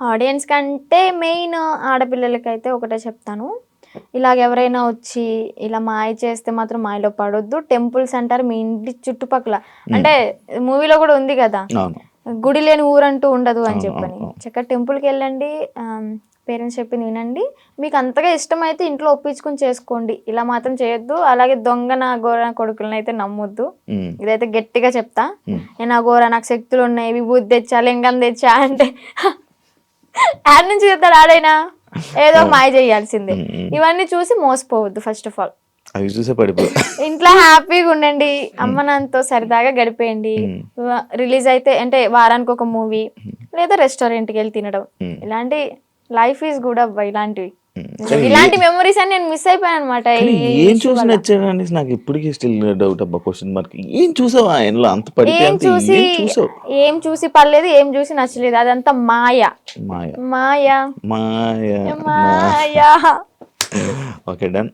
ఆడియన్స్ కంటే మెయిన్ ఆడపిల్లలకైతే ఒకటే చెప్తాను, ఇలాగ ఎవరైనా వచ్చి ఇలా మాయ చేస్తే మాత్రం మాయలో పడొద్దు. టెంపుల్స్ అంటారు మీ ఇంటి చుట్టుపక్కల, అంటే మూవీలో కూడా ఉంది కదా, గుడి లేని ఊరంటూ ఉండదు అని చెప్పని. చక్కగా టెంపుల్కి వెళ్ళండి, పేరెంట్స్ చెప్పింది వినండి. మీకు అంతగా ఇష్టమైతే ఇంట్లో ఒప్పించుకుని చేసుకోండి, ఇలా మాత్రం చేయొద్దు. అలాగే దొంగ నా గోర కొడుకులను అయితే నమ్మొద్దు. ఇదైతే గట్టిగా చెప్తా. నేను ఆ గోర నాకు శక్తులు ఉన్నాయి, విభూతి తెచ్చా, లింగం తెచ్చా అంటే యాడ్ నుంచి చెప్తాడు ఆడైనా, ఏదో మాయ చేయాల్సిందే. ఇవన్నీ చూసి మోసపోవద్దు. ఫస్ట్ ఆఫ్ ఆల్ ఇంట్లో హ్యాపీగా ఉండండి, అమ్మ నాన్నతో సరదాగా గడిపేయండి. రిలీజ్ అయితే అంటే వారానికి ఒక మూవీ లేదా రెస్టారెంట్కి వెళ్ళి తినడం, ఇలాంటి లైఫ్ ఈజ్ గుడ్ అబ్బా ఇలాంటివి. ఇలాంటి మెమరీస్ అని నేను మిస్ అయిపోయాను అనమాట. ఏం చూసి నచ్చాడని నాకు ఇప్పటికీ స్టిల్ డౌట్ అబ్బా, క్వశ్చన్ మార్క్. ఏం చూసావా ఆయనలో అంత పడితే? ఏం చూసి పర్లేదు, ఏం చూసి నచ్చలేదు, అదంతా మాయా మాయ మాయా మాయ మాయా. Okay done.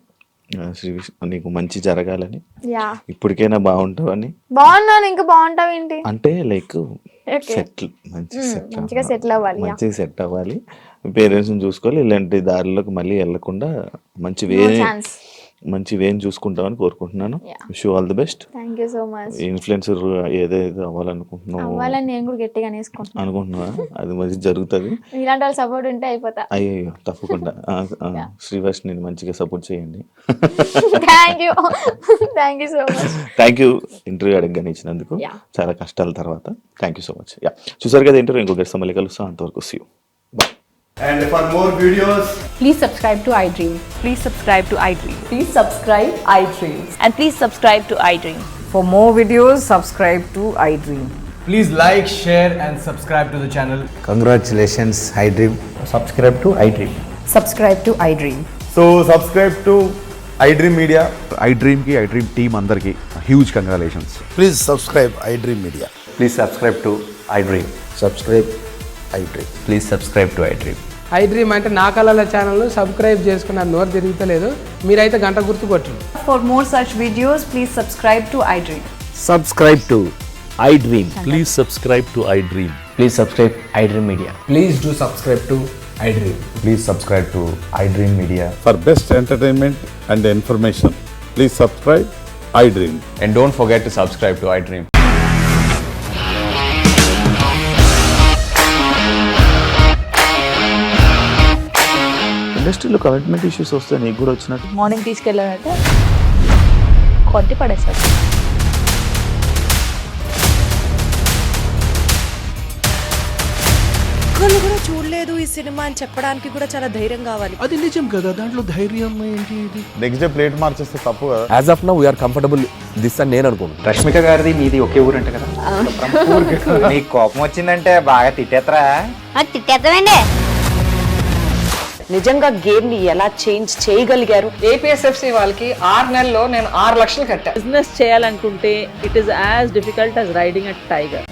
శ్రీ విష్ణు నీకు మంచి జరగాలని, యా ఇప్పటికైనా బాగుంటావని. బాగున్నాను, ఇంకా బాగుంటావు ఏంటి అంటే లైక్ Okay. సెటిల్ మంచిగా సెటిల్ అవ్వాలి. మంచిగా సెట్ అవ్వాలి, పేరెంట్స్ని చూసుకోవాలి, ఇలాంటి దారిలోకి మళ్ళీ వెళ్ళకుండా మంచి వేని చూసుకుంటామని కోరుకుంటున్నాను. Wish you all the best. Thank you so much. Influencer ఏదైతే అవ్వాలనుకుంటున్నావు అవ్వాలని నేను కూడా గట్టిగా అనుకుంటున్నా, అది మంచి జరుగుతుంది. ఇలాంటి వాళ్ళ సపోర్ట్ ఉంటే అయిపోతా. అయ్యో తప్పకుండా. శ్రీవర్ష్ నేను మంచిగా సపోర్ట్ చేయండి. Thank you so much. Thank you interview అడగగానే ఇచ్చినందుకు, చాలా కష్టాల తర్వాత. Thank you so much. Ya, చూసారు కదా ఇంటర్వ్యూ. ఇంకో గెస్ట్ మళ్ళీ కలుస్తాం. అంతవరకు see you. And for more videos, Please subscribe to iDream. Please subscribe to iDream. Please subscribe iDream. And please subscribe to iDream. For more videos, subscribe to iDream. please like, share and subscribe to the channel. Congratulations, iDream. Subscribe to iDream. Subscribe to iDream. So subscribe to iDream Media. iDream team అందరికి huge congratulations. Please subscribe iDream Media. Please subscribe to iDream. Subscribe iDream. Please subscribe to iDream. iDream అంటే నా కళల ఛానల్ను subscribe చేసుకున్న నోరు తిరుగుతలేదు, మీరైతే గంట గుర్తు కొట్టండి. For more such videos, please subscribe to iDream. Subscribe to iDream. Please subscribe to iDream. Please subscribe iDream Media. Please do subscribe to iDream. Please subscribe to iDream Media. For best entertainment and information, please subscribe iDream. And don't forget to subscribe to iDream. ఇండస్ట్రీలో commitment issues వస్తే నీకు కూడా వచ్చినట్టు. Morning తీసుకెళ్ళాడంటే కొట్టి పడేస్తాడు. ఒక్కళ్ళు కూడా చూడలేదు ఈ సినిమా అని చెప్పడానికి కూడా చాలా ధైర్యం కావాలి. అది నిజం కదా, దాంట్లో ధైర్యం ఏంటి? నెక్స్ట్ డే ప్లేట్ మార్చేస్తే తప్పు కదా. As of now we are comfortable this అని నేను అనుకుంటున్నాను. రష్మిక గారిది మీది ఒకే ఊరంట కదా. నీకు కోపం వచ్చిందంటే బాగా తిట్టేత్తరా? తిట్టేద్దామండి. నిజంగా గేమ్ ని ఎలా చేంజ్ చేయగలిగారు? ఏపీఎస్ఎఫ్సి వాళ్ళకి 6 నెలల్లో నేను 6 లక్షలు కట్టా. బిజినెస్ చేయాలనుకుంటే it is as difficult as riding a tiger.